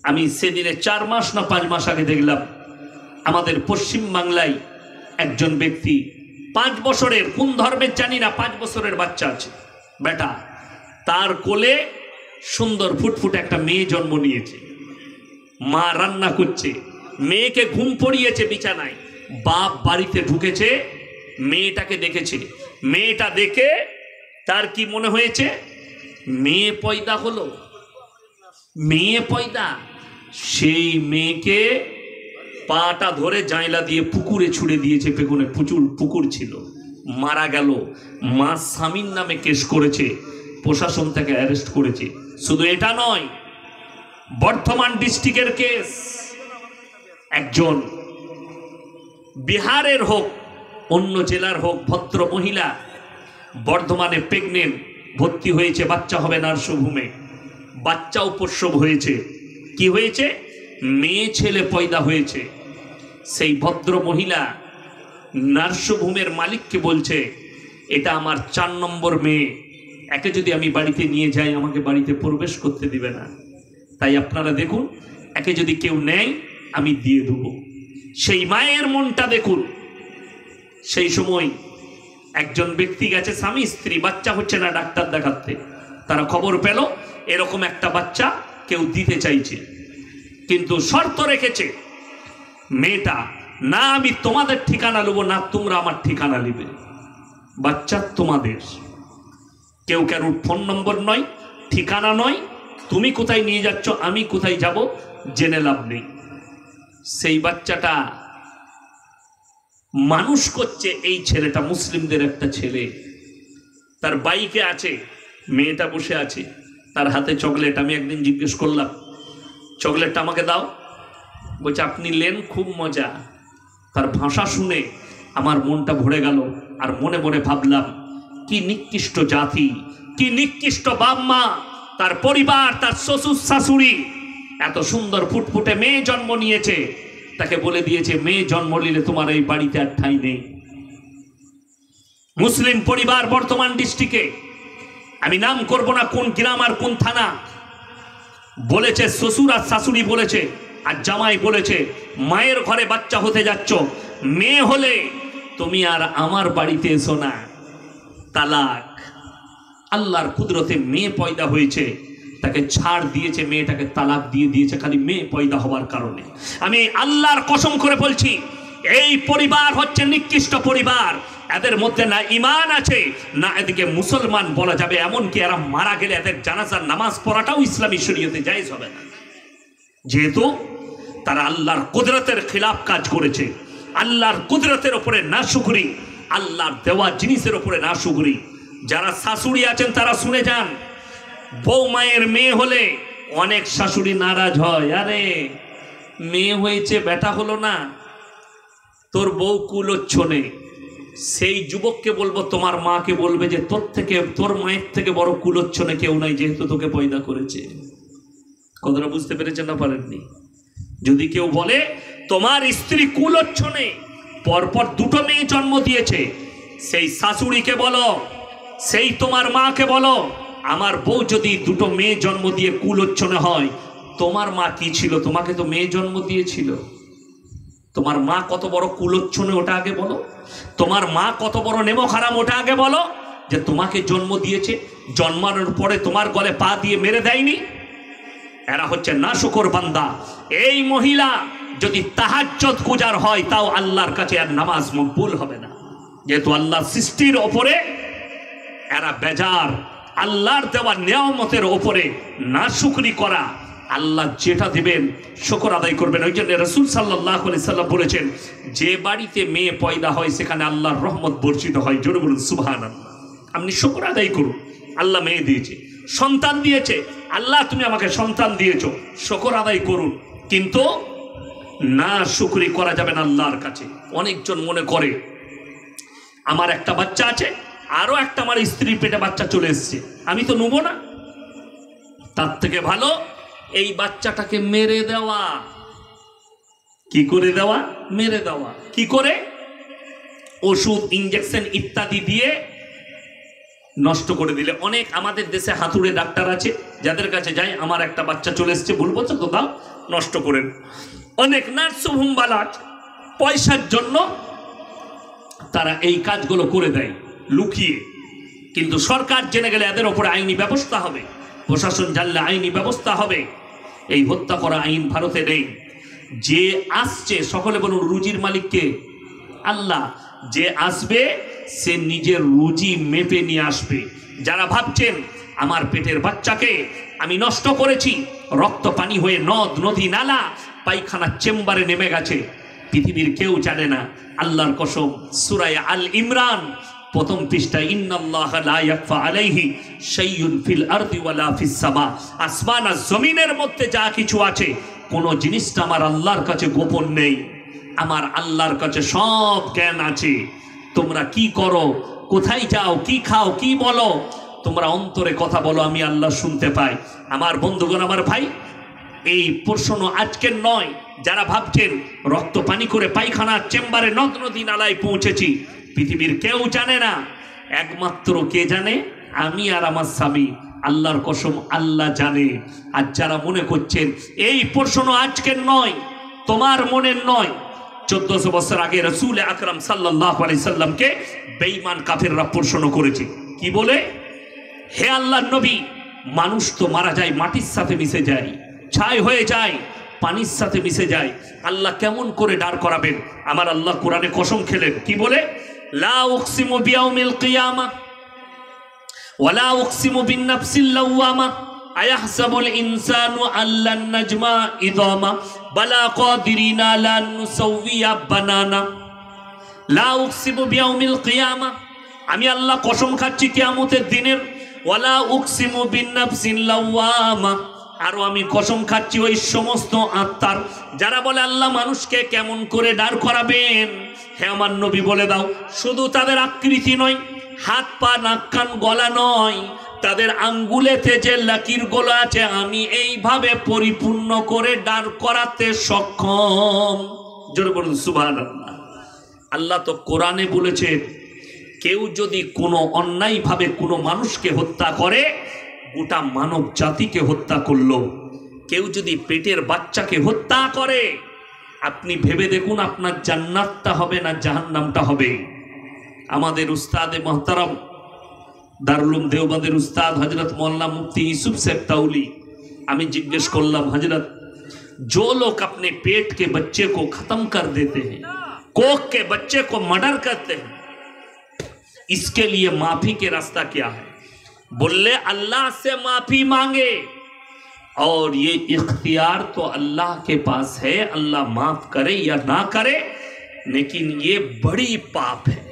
আমি সেদিনে 4 মাস না 5 মাস আগে দেখলাম আমাদের পশ্চিম বাংলায় একজন ব্যক্তি 5 বছরের, কোন ধর্মের জানি না, 5 বছরের বাচ্চা আছে বেটা, তার কোলে সুন্দর ফুটফুটে একটা মেয়ে জন্ম নিয়েছে। মা রান্না করছে, মেয়েকে ঘুম পড়িয়েছে বিছানায়, বাপ বাড়িতে ঢুকেছে, মেয়েটাকে দেখেছে। মেয়েটা দেখে তার কি মনে হয়েছে, মেয়ে পয়দা হলো, মেয়ে পয়দা। সেই মেয়েকে পাটা ধরে জাইলা দিয়ে পুকুরে ছুড়ে দিয়েছে, পেছনে প্রচুর পুকুর ছিল, মারা গেল। মা স্বামীর নামে কেস করেছে, প্রশাসন তাকে অ্যারেস্ট করেছে। শুধু এটা নয়, বর্ধমান ডিস্ট্রিক্টের কেস, একজন বিহারের হোক অন্য জেলার হোক ভদ্র মহিলা বর্ধমানে প্রেগনেন্ট, ভর্তি হয়েছে, বাচ্চা হবে নার্সিংহোমে, বাচ্চাও প্রসব হয়েছে। কি হয়েছে, মেয়ে ছেলে পয়দা হয়েছে। সেই ভদ্র মহিলা নার্সিংহোমের মালিককে বলছে, এটা আমার 4 নম্বর মেয়ে, একে যদি আমি বাড়িতে নিয়ে যাই আমাকে বাড়িতে প্রবেশ করতে দিবে না, তাই আপনারা দেখুন, একে যদি কেউ নেয় আমি দিয়ে দেবো। সেই মায়ের মনটা দেখুন। সেই সময় একজন ব্যক্তি গেছে, স্বামী স্ত্রী, বাচ্চা হচ্ছে না, ডাক্তার দেখাতে। তারা খবর পেল এরকম একটা বাচ্চা কেউ দিতে চাইছে, কিন্তু শর্ত রেখেছে মেয়েটা, না আমি তোমাদের ঠিকানা নেবো, না তোমরা আমার ঠিকানা নেবে, বাচ্চা তোমাদের, কেউ কারোর ফোন নম্বর নয়, ঠিকানা নয়, তুমি কোথায় নিয়ে যাচ্ছ আমি কোথায় যাব জেনে লাভ নেই। সেই বাচ্চাটা মানুষ করছে এই ছেলেটা, মুসলিমদের একটা ছেলে, তার বাইকে আছে, মেয়েটা বসে আছে, তার হাতে চকলেট। আমি একদিন জিজ্ঞেস করলাম, চকলেটটা আমাকে দাও, বলছে আপনি লেন, খুব মজা। তার ভাষা শুনে আমার মনটা ভরে গেল, আর মনে মনে ভাবলাম কি নিকৃষ্ট জাতি, কি নিকৃষ্ট বাপ মা, তার পরিবার, তার শ্বশুর শাশুড়ি এত সুন্দর ফুটফুটে মেয়ে জন্ম নিয়েছে, তাকে বলে দিয়েছে মেয়ে জন্ম নিলে তোমার এই বাড়িতে আর ঠাঁই নেই। মুসলিম পরিবার বর্ধমান ডিস্ট্রিক্টে, আমি নাম করব না কোন গ্রাম আর কোন থানা, বলেছে শ্বশুর আর শাশুড়ি বলেছে আর জামাই বলেছে, মায়ের ঘরে বাচ্চা হতে যাচ্ছ, মেয়ে হলে তুমি আর আমার বাড়িতে এসো না, তালাক। আল্লাহর কুদরতে মেয়ে পয়দা হয়েছে, তাকে ছাড় দিয়েছে, মেয়েটাকে তালাক দিয়ে দিয়েছে খালি মেয়ে পয়দা হওয়ার কারণে। আমি আল্লাহর কসম করে বলছি, এই পরিবার হচ্ছে নিকৃষ্ট পরিবার, এদের মধ্যে না ঈমান আছে, না এদিকে মুসলমান বলা যাবে। এমনকি এরা মারা গেলে এদের জানাজার নামাজ পড়াটাও ইসলামী শরীয়তে জায়েজ হবে না, যেহেতু তারা আল্লাহর কুদরতের খিলাফ কাজ করেছে। আল্লাহর কুদরতের উপরে নাশুকরি, আল্লাহর দেওয়া জিনিসের উপরে নাশুকরি। যারা শাশুড়ি আছেন তারা শুনে যান, বউ মায়ের মেয়ে হলে অনেক শাশুড়ি নারাজ হয়, আরে মেয়ে হয়েছে বেটা হলো না, তোর বউ কুলোচ্ছনে। সেই যুবককে বলবো, তোমার মাকে বলবে যে তোর থেকে, তোর মায়ের থেকে বড় কুলোচ্ছনে কেউ নাই, যেহেতু তোকে পয়দা করেছে। কথাটা বুঝতে পেরেছেন না পারেননি? যদি কেউ বলে তোমার স্ত্রী কুলোচ্ছনে, পরপর 2টো মেয়ে জন্ম দিয়েছে, সেই শাশুড়িকে বলো, সেই তোমার মাকে বলো, আমার বউ যদি 2টো মেয়ে জন্ম দিয়ে কুলোচ্ছনে হয়, তোমার মা কি ছিল? তোমাকে তো মেয়ে জন্ম দিয়েছিল। তোমার মা কত বড় কুলোচ্ছনে ওটা আগে বলো। তোমার মা কত বড় নেমো খারাম ওটা আগে বলো, যে তোমাকে জন্ম দিয়েছে, জন্মানোর পরে তোমার গলে পা দিয়ে মেরে দেয়নি। এরা হচ্ছে নাশুকর বান্দা। এই মহিলা যদি তাহাজ্জুদ গুজার হয়, তাও আল্লাহর কাছে আর নামাজ মকবুল হবে না, যেহেতু আল্লাহ সৃষ্টির ওপরে এরা বেজার। আল্লাহর দেওয়া নিয়ামতের ওপরে নাশুকরি করা, আল্লাহ যেটা দিবেন শুকর আদায় করবেন। ওই জন্য রাসূল সাল্লাল্লাহু আলাইহি সাল্লাম বলেছেন, যে বাড়িতে মেয়ে পয়দা হয় সেখানে আল্লাহর রহমত বর্ষিত হয়। জোরে বলুন সুবহানাল্লাহ। আপনি শুকর আদায় করুন, আল্লাহ মেয়ে দিয়েছে, সন্তান দিয়েছে, আল্লাহ তুমি আমাকে সন্তান দিয়েছো, শুকর আদায় করুন। কিন্তু না শুকরি করা যাবে না আল্লাহর কাছে। অনেকজন মনে করে আমার একটা বাচ্চা আছে, আরো একটা আমার স্ত্রীর পেটে বাচ্চা চলে এসছে, আমি তো নেবো না। তার থেকে ভালো এই বাচ্চাটাকে মেরে দেওয়া। কি করে দেওয়া? মেরে দেওয়া। কি করে? ওষুধ, ইঞ্জেকশন ইত্যাদি দিয়ে নষ্ট করে দিলে। অনেক আমাদের দেশে হাতুড়ে ডাক্তার আছে, যাদের কাছে যাই, আমার একটা বাচ্চা চলে এসছে, বলবো তো দাও, নষ্ট করেন। অনেক নার্সিংহোমওয়ালা পয়সার জন্য তারা এই কাজগুলো করে দেয় লুকিয়ে, কিন্তু সরকার জেনে গেলে এদের ওপরে আইনি ব্যবস্থা হবে, প্রশাসন জানলে আইনি ব্যবস্থা হবে। এই হত্যা করা আইন ভারতে নেই। যে আসছে, সকলে বলুন রুজির মালিককে আল্লাহ। যে আসবে সে নিজের রুজি মেপে নিয়ে আসবে। যারা ভাবছেন আমার পেটের বাচ্চাকে আমি নষ্ট করেছি, রক্ত পানি হয়ে নদ নদী নালা পায়খানা চেম্বারে নেমে গেছে, পৃথিবীর কেউ জানে না। আল্লাহর কসম, সূরা আল ইমরান প্রথম পৃষ্ঠায় ইন্নাল্লাহা লা ইয়াখফা আলাইহি শাইউন ফিল আরদি ওয়ালা ফিস সামা, আসমান আর জমিনের মধ্যে যা কিছু আছে কোন জিনিসটা আমার আল্লাহর কাছে গোপন নেই। আমার আল্লাহর কাছে সব জ্ঞান আছে। তোমরা কি করো, কোথায় যাও, কি খাও, কি বলো, তোমরা অন্তরে কথা বলো, আমি আল্লাহ শুনতে পাই। আমার বন্ধুগণ, আমার ভাই, এই প্রশ্ন আজকের নয়। যারা ভাবছেন রক্ত পানি করে পায়খানা চেম্বারে নদ নদী নালায় পৌঁছেছি, পৃথিবীর কেউ জানে না, একমাত্র কে জানে? আমি আর আমার স্বামী। আল্লাহর কসম, আল্লাহ জানে। আর যারা মনে করছেন এই প্রশ্ন আজকের নয়, তোমার মনের নয়, 1400 বছর আগে রাসূল আকরাম সাল্লাল্লাহু আলাইহি সাল্লামকে বেঈমান কাফেররা প্রশ্ন করেছে। কি বলে? হে আল্লাহর নবী, মানুষ তো মারা যায়, মাটির সাথে মিশে যায়, ছাই হয়ে যায়, পানির সাথে মিশে যায়, আল্লাহ কেমন করে দাঁড় করাবেন? আমার আল্লাহ কোরআনে কসম খেলেন। কি বলে? লা উকসিমু বিয়াউমিল কিয়ামা ওয়ালা উকসিমু বিন-নাফসিল লাওয়ামা আয়াহসাবুল ইনসানু আল্লান নাজমা ইযামা বালা কাদিরিনা লা নুসাউইয়া বানানা। লা উকসিমু বিয়াউমিল কিয়ামা, আমি আল্লাহ কসম খাচ্ছি কিয়ামতের দিনের। ওয়ালা উকসিমু বিন-নাফসিল লাওয়ামা, আরো আমি কসম খাচ্ছি ওই সমস্ত আত্মার যারা বলে আল্লাহ মানুষকে কেমন করে দাঁড় করাবেন। হে আমার নবী, বলে দাও, শুধু তাদের আকৃতি নয়, হাত পা নাক কান গলা নয়, তাদের আঙ্গুলেতে যে লাকিরগুলো আছে আমি এইভাবে পরিপূর্ণ করে দাঁড় করাতে সক্ষম। জোরে বলুন সুবহানাল্লাহ। আল্লাহ তো কোরআনে বলেছেন, কেউ যদি কোনো অন্যায়ভাবে কোনো মানুষকে হত্যা করে, গোটা মানব জাতিকে হত্যা করলো। কেউ যদি পেটের বাচ্চাকে হত্যা করে, আপনি ভেবে দেখুন আপনার জান্নাতটা হবে না জাহান্নামটা হবে। আমাদের উস্তাদে মোহতারাম দারুল উলুম দেওবন্দের উস্তাদ হযরত मौलाना मुफ्ती यूसुफ साहब ताउली, আমি জিজ্ঞেস করলাম, हजरत जो लोग अपने पेट के बच्चे को खत्म कर देते हैं, कोख के बच्चे को मर्डर करते हैं, इसके लिए माफी के रास्ता क्या है? बोले अल्लाह से माफी मांगे, और ये इख्तियार तो अल्लाह के पास है, अल्लाह माफ करे या ना करे, लेकिन ये बड़ी पाप है,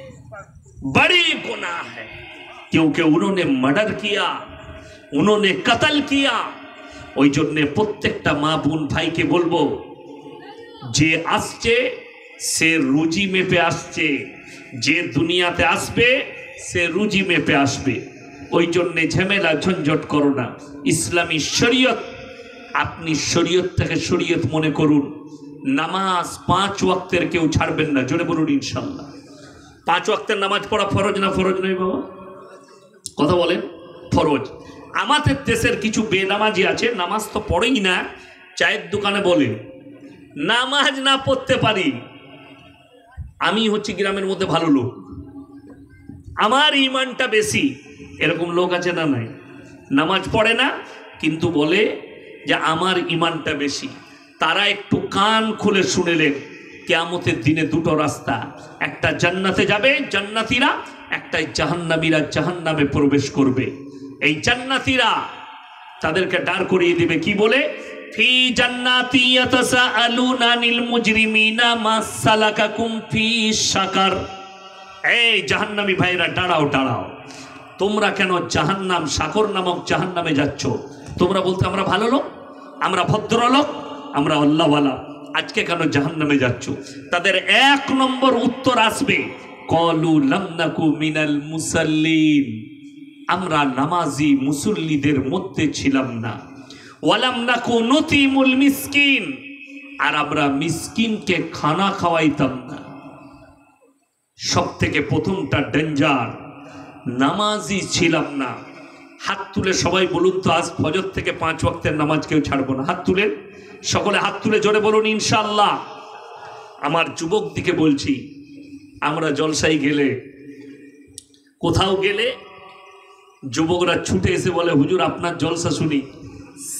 बड़ी गुनाह है, क्योंकि उन्होंने मर्डर किया, उन्होंने कत्ल किया। ওই জন্য প্রত্যেকটা মা বোন ভাইকে বলবো, যে আসছে সে রুজি মেপে আসছে, যে দুনিয়াতে আসবে সে রুজি মেপে আসবে। ওই জন্য ঝামেলা ঝঞ্ঝট করো না। ইসলামী শরীয়ত, আপনি শরীয়তটাকে শরীয়ত মনে করুন। নামাজ 5 ওয়াক্তের কেউ ছাড়বেন না। জোরে বলুন ইনশাআল্লাহ। 5 ওয়াক্তের নামাজ পড়া ফরজ না? ফরজ নয় বাবা, কথা বলেন, ফরজ। আমাদের দেশের কিছু বেনামাজি আছে, নামাজ তো পড়েই না, চায়ের দোকানে বলে নামাজ না পড়তে পারি, আমি হচ্ছে গ্রামের মধ্যে ভালো লোক, আমার ইমানটা বেশি, এরকম লোক আছে না? নাই, নামাজ পড়ে না কিন্তু বলে যে আমার ইমানটা বেশি। তারা একটু কান খুলে শুনেলেন, কিয়ামতের দিনে দুটো রাস্তা, একটা জান্নাতে যাবে জান্নাতীরা, একটা জাহান্নামীরা জাহান্নামে প্রবেশ করবে। এই জান্নাতীরা তাদেরকে দাঁড় করিয়ে দিবে, কি বলে? ফি জান্নাতি ইয়াতাসাআলুনা আনিল মুজরিমিনা মা সালাকাকুম ফি সাকার। এই জাহান্নামী ভাইরা দাঁড়াও, দাঁড়াও, তোমরা কেন জাহান্নাম, সাকর নামক জাহান্নামে যাচ্ছ? তোমরা বলতে আমরা ভালো লোক, আমরা ভদ্রলোক, আমরা আল্লাহওয়ালা, আজকে কেন জাহান্নামে যাচ্ছ? তাদের 1 নম্বর উত্তর আসবে, ক্বালু লাম নাকু মিনাল মুসাল্লিন, আমরা নামাজি মুসল্লিদের মধ্যে ছিলাম না। ওয়ালাম নাকু নুতিমুল মিসকিন, আর আমরা মিসকিনকে খানা খাওয়াইতাম না। সব থেকে প্রথমটা ডেঞ্জার, নামাজি ছিলাম না। হাত তুলে সবাই বলুন তো, আজ ফজর থেকে 5 ওয়াক্তের নামাজ কেউ ছাড়বো না। হাত তুলেন, সকলে হাত তুলে জোরে বলুন ইনশাআল্লাহ। আমার যুবক দিকে বলছি, আমরা জলসায় গেলে, কোথাও গেলে যুবকরা ছুটে এসে বলে, হুজুর আপনার জলসা শুনি,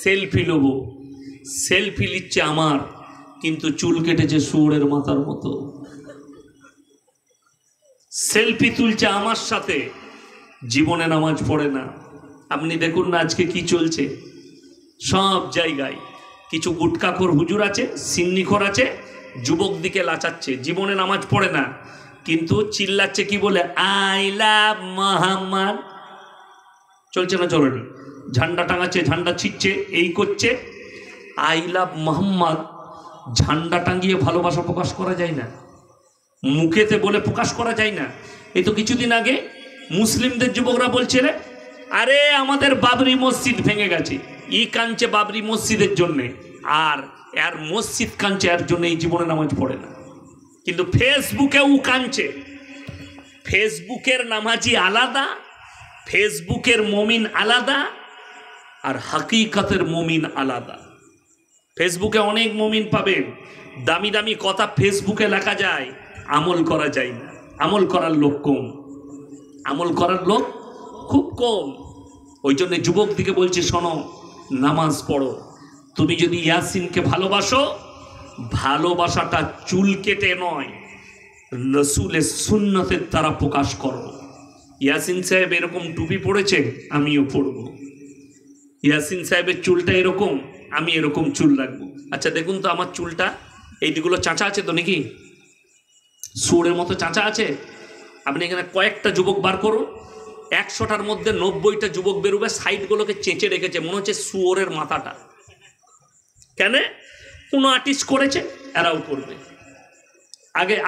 সেলফি নেব। সেলফি নিচ্ছে আমার, কিন্তু চুল কেটেছে শুয়োরের মাথার মতো। সেলফি তুলছে আমার সাথে, জীবনে নামাজ পড়ে না। আপনি দেখুন না আজকে কি চলছে সব জায়গায়। কিছু গুটকাখোর হুজুর আছে, সিন্নিখোর আছে, যুবক দিকে লাচাচ্ছে, জীবনে নামাজ পড়ে না, কিন্তু চিল্লাচ্ছে কি বলে, আই লাভ মোহাম্মদ। চলছে না? চলেনি। ঝান্ডা টাঙাচ্ছে, ঝান্ডা ছিটছে, এই করছে। আই লাভ মোহাম্মদ ঝান্ডা টাঙিয়ে ভালোবাসা প্রকাশ করা যায় না, মুখেতে বলে প্রকাশ করা যায় না। এই তো কিছুদিন আগে মুসলিমদের যুবকরা বলছে, রে আরে আমাদের বাবরি মসজিদ ভেঙে গেছে, ই কাঁদছে বাবরি মসজিদের জন্যে, আর এর মসজিদ কাঁদছে এর জন্য, এই জীবনে নামাজ পড়ে না, কিন্তু ফেসবুকে ও কাঁদছে। ফেসবুকের নামাজি আলাদা, ফেসবুকের মমিন আলাদা, আর হাকিকতের মমিন আলাদা। ফেসবুকে অনেক মমিন পাবেন, দামি দামি কথা ফেসবুকে লেখা যায়, আমল করা যায় না। আমল করার লোক কম, আমল করার লোক খুব কম। ওই জন্য যুবক দিকে বলছি, শোনো, নামাজ পড়ো। তুমি যদি ইয়াসিনকে ভালোবাসো, ভালোবাসাটা চুল কেটে নয়, রসুলের সুন্নতের দ্বারা প্রকাশ করো। ইয়াসিন সাহেব এরকম টুপি পড়েছে, আমিও পড়ব। ইয়াসিন সাহেবের চুলটা এরকম, আমি এরকম চুল রাখবো। আচ্ছা দেখুন তো আমার চুলটা, এইদিকগুলো চাঁচা আছে তো নাকি? শুয়োরের মতো চাঁচা আছে? আপনি এখানে কয়েকটা যুবক বার করুন, 100টার মধ্যে 90টা যুবক বেরোবে সাইডগুলোকে চেঁচে রেখেছে, মনে হচ্ছে শুয়োরের মাথাটা। কেন? কোনো আর্টিস্ট করেছে, এরাও করবে।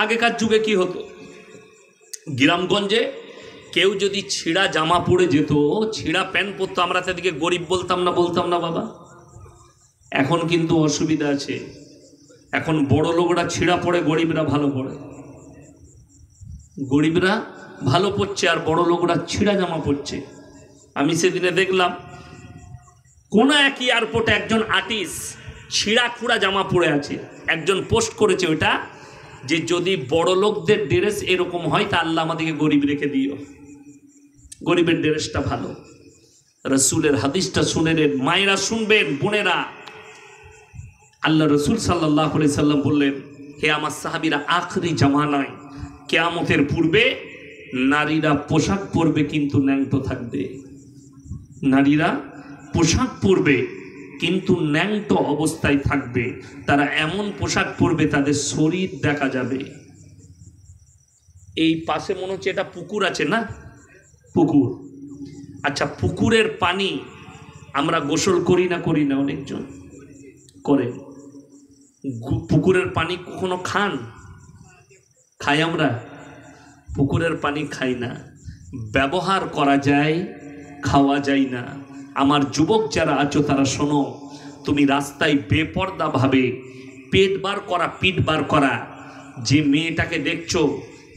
আগেকার যুগে কি হতো, গ্রামগঞ্জে কেউ যদি ছিঁড়া জামা পরে যেত, ছিঁড়া প্যান্ট পরতো, আমরা তাদেরকে গরিব বলতাম না বাবা। এখন কিন্তু অসুবিধা আছে, এখন বড় লোকরা ছিঁড়া পড়ে, গরিবরা ভালো পড়ে। গরিবরা ভালো পড়ছে আর বড় লোকরা ছিঁড়া জামা পরছে। আমি সেদিনে দেখলাম কোন এক এয়ারপোর্টে একজন আর্টিস্ট ছিঁড়া খুঁড়া জামা পরে আছে, একজন পোস্ট করেছে ওটা, যে যদি বড় লোকদের ড্রেস এরকম হয় তা আল্লাহ আমাদেরকে গরিব রেখে দিও, গরিবের ড্রেসটা ভালো। রসুলের হাদিসটা শুনে নেন, মায়েরা শুনবেন, বোনেরা। আল্লাহ রসুল সাল্লাল্লাহু আলাইহি সাল্লাম বললেন, হে আমার সাহাবীরা, আখরি জামানায় কিয়ামতের পূর্বে নারীরা পোশাক পরবে কিন্তু ন্যাংটো থাকবে। নারীরা পোশাক পরবে কিন্তু ন্যাংটো অবস্থায় থাকবে। তারা এমন পোশাক পরবে তাদের শরীর দেখা যাবে। এই পাশে মনে হচ্ছে এটা পুকুর আছে না? পুকুর। আচ্ছা, পুকুরের পানি আমরা গোসল করি না? অনেকজন করে। পুকুরের পানি কখনো খান? খাই আমরা? পুকুরের পানি খাই না, ব্যবহার করা যায়, খাওয়া যায় না। আমার যুবক যারা আছো তারা শোনো, তুমি রাস্তায় বেপর্দা ভাবে পেট বার করা, পিঠ বার করা যে মেয়েটাকে দেখছো,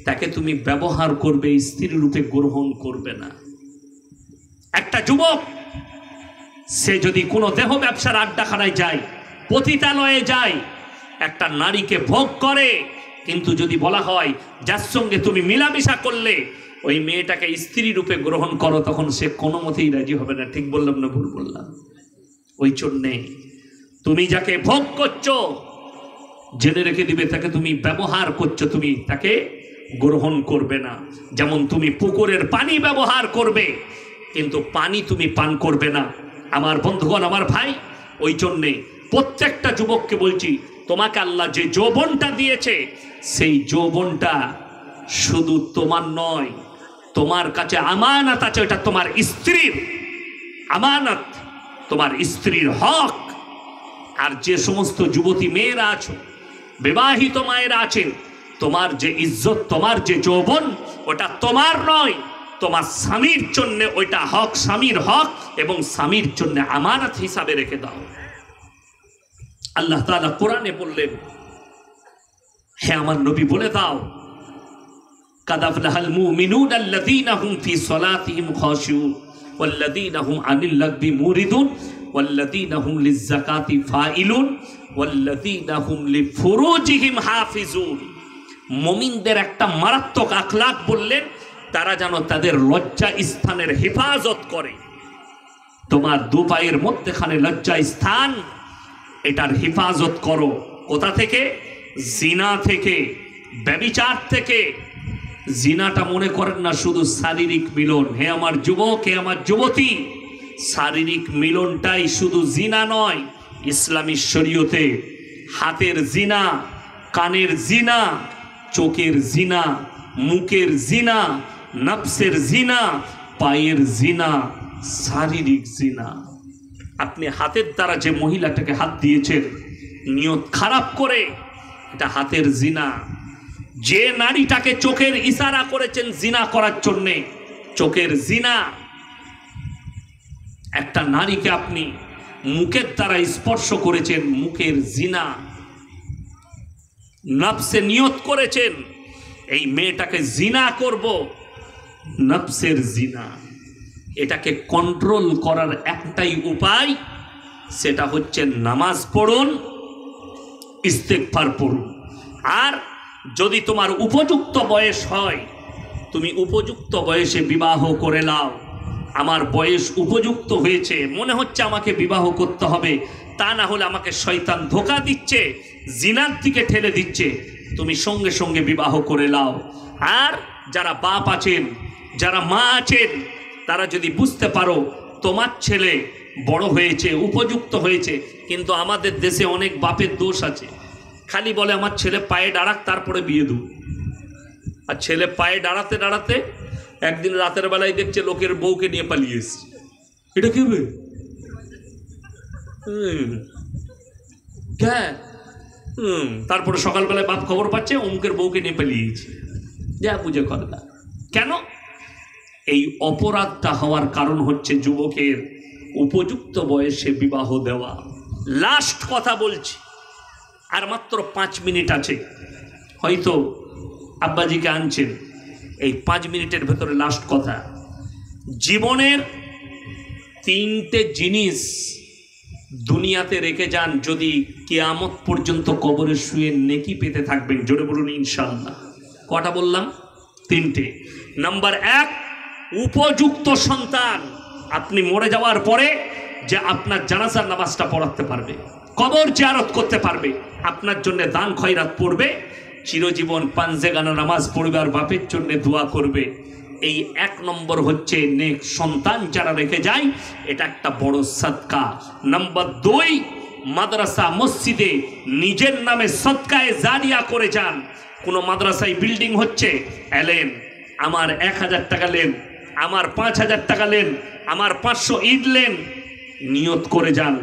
তাকে তুমি ব্যবহার করবে, স্ত্রী রূপে গ্রহণ করবে না। একটা যুবক সে যদি কোনো দেহ ব্যবসার আড্ডাখানায় যায়, পতিতালয়ে যায়, একটা নারীকে ভোগ করে, কিন্তু যদি বলা হয় যার সঙ্গে তুমি মিলামিশা করলে ওই মেয়েটাকে স্ত্রী রূপে গ্রহণ করো, তখন সে কোনো মতেই রাজি হবে না। ঠিক বললাম না ভুল বললাম? ওই জন্যে তুমি যাকে ভোগ করছো জেনে রেখে দিবে, তাকে তুমি ব্যবহার করছো, তুমি তাকে গ্রহণ করবে না। যেমন তুমি পুকুরের পানি ব্যবহার করবে কিন্তু পানি তুমি পান করবে না। আমার বন্ধুগণ, আমার ভাই, ওই জন্যে প্রত্যেকটা যুবককে বলছি, তোমাকে আল্লাহ যে যৌবনটা দিয়েছে, সেই যৌবনটা শুধু তোমার নয়, তোমার কাছে আমানত আছে, ওটা তোমার স্ত্রীর আমানত, তোমার স্ত্রীর হক। আর যে সমস্ত যুবতী মেয়েরা আছো, বিবাহিত মায়েরা আছেন, তোমার যে ইজ্জত, তোমার যে যৌবন, ওটা তোমার নয়, তোমার স্বামীর জন্য ওইটা হক, স্বামীর হক, এবং স্বামীর জন্য আমানত হিসাবে রেখে দাও। আল্লাহ তাআলা কোরআনে বললেন, হে আমার নবী বলে দাও, কাদ আফলাহাল মুমিনুন আল্লাযীনা হুম ফি সালাতিহিম খাশিউন ওয়াল্লাযীনা হুম আনিল লাগবি মুরিদুন ওয়াল্লাযীনা হুম লিয-যাকাতি ফাইলুন ওয়াল্লাযীনা হুম লিফুরুজিহিম হাফিজুন মুমিনদের একটা মারাত্মক আখলাক বললেন, তারা যেন তাদের লজ্জা স্থানের হেফাজত করে। তোমার দু পায়ের মধ্যেখানে লজ্জা স্থান, এটার হেফাজত করো। কোথা থেকে? জিনা থেকে, ব্যভিচার থেকে। জিনাটা মনে করেন না শুধু শারীরিক মিলন। হে আমার যুবক, হে আমার যুবতী, শারীরিক মিলনটাই শুধু জিনা নয়। ইসলামী শরীয়তে হাতের জিনা, কানের জিনা, চোখের জিনা, মুখের জিনা, নফসের জিনা, পায়ের জিনা, শারীরিক জিনা। আপনি হাতের দ্বারা যে মহিলাটাকে হাত দিয়েছেন নিয়ত খারাপ করে, এটা হাতের জিনা। যে নারীটাকে চোখের ইশারা করেছেন জিনা করার জন্যে, চোখের জিনা। একটা নারীকে আপনি মুখের দ্বারা স্পর্শ করেছেন, মুখের জিনা। নফসে নিয়ত করেছেন এই মেয়েটাকে জিনা করব, নফসের জিনা। এটাকে কন্ট্রোল করার একটাই উপায়, সেটা হচ্ছে নামাজ পড়ুন, ইস্তেগফার পড়ুন। আর যদি তোমার উপযুক্ত বয়স হয়, তুমি উপযুক্ত বয়সে বিবাহ করে নাও। আমার বয়স উপযুক্ত হয়েছে, মনে হচ্ছে আমাকে বিবাহ করতে হবে, তা না হলে আমাকে শয়তান ধোঁকা দিচ্ছে, জিনার দিকে ঠেলে দিচ্ছে, তুমি সঙ্গে সঙ্গে বিবাহ করে নাও। আর যারা বাপ আছেন, যারা মা আছেন, তারা যদি বুঝতে পারো তোমার ছেলে বড় হয়েছে, উপযুক্ত হয়েছে, কিন্তু আমাদের দেশে অনেক বাপের দোষ আছে, খালি বলে আমার ছেলে পায়ে দাঁড়াক তারপরে বিয়ে দেব। আর ছেলে পায়ে দাঁড়াতে দাঁড়াতে একদিন রাতের বেলায় দেখছে লোকের বউকে নিয়ে পালিয়ে এসছে। এটা কি হবে? তারপরে সকালবেলায় বাপ খবর পাচ্ছে অমুকের বউকে নিয়ে পালিয়েছে, যা বুঝে করে না। কেন? এই অপরাধটা হওয়ার কারণ হচ্ছে যুবকের উপযুক্ত বয়সে বিবাহ দেওয়া। লাস্ট কথা বলছি, আর মাত্র 5 মিনিট আছে, হয়তো আব্বাজিকে আনছেন, এই 5 মিনিটের ভেতরে লাস্ট কথা। জীবনের 3টে জিনিস দুনিয়াতে রেখে যান, যদি কিয়ামত পর্যন্ত কবরে শুয়ে নেকি পেতে থাকবেন। জোরে বলুন ইনশাআল্লাহ। কটা বললাম? 3টে। নাম্বার 1, উপযুক্ত সন্তান। আপনি মরে যাওয়ার পরে যে আপনার জানাজার নামাজটা পড়াতে পারবে, কবর জিয়ারত করতে পারবে, আপনার জন্য দান খয়রাত পড়বে, চিরজীবন পাঞ্জেগানা নামাজ পড়বে আর বাপের জন্য দোয়া করবে। এই 1 নম্বর হচ্ছে নেক সন্তান যারা রেখে যায়, এটা একটা বড় সদকা। নাম্বার 2, মাদ্রাসা মসজিদে নিজের নামে সদকায়ে জারিয়া করে যান। কোনো মাদ্রাসায় বিল্ডিং হচ্ছে, এলেন, আমার 1000 টাকা লেন, আমার 5000 টাকা লেন, আমার 500 ইট লেন, নিয়ত করে যান।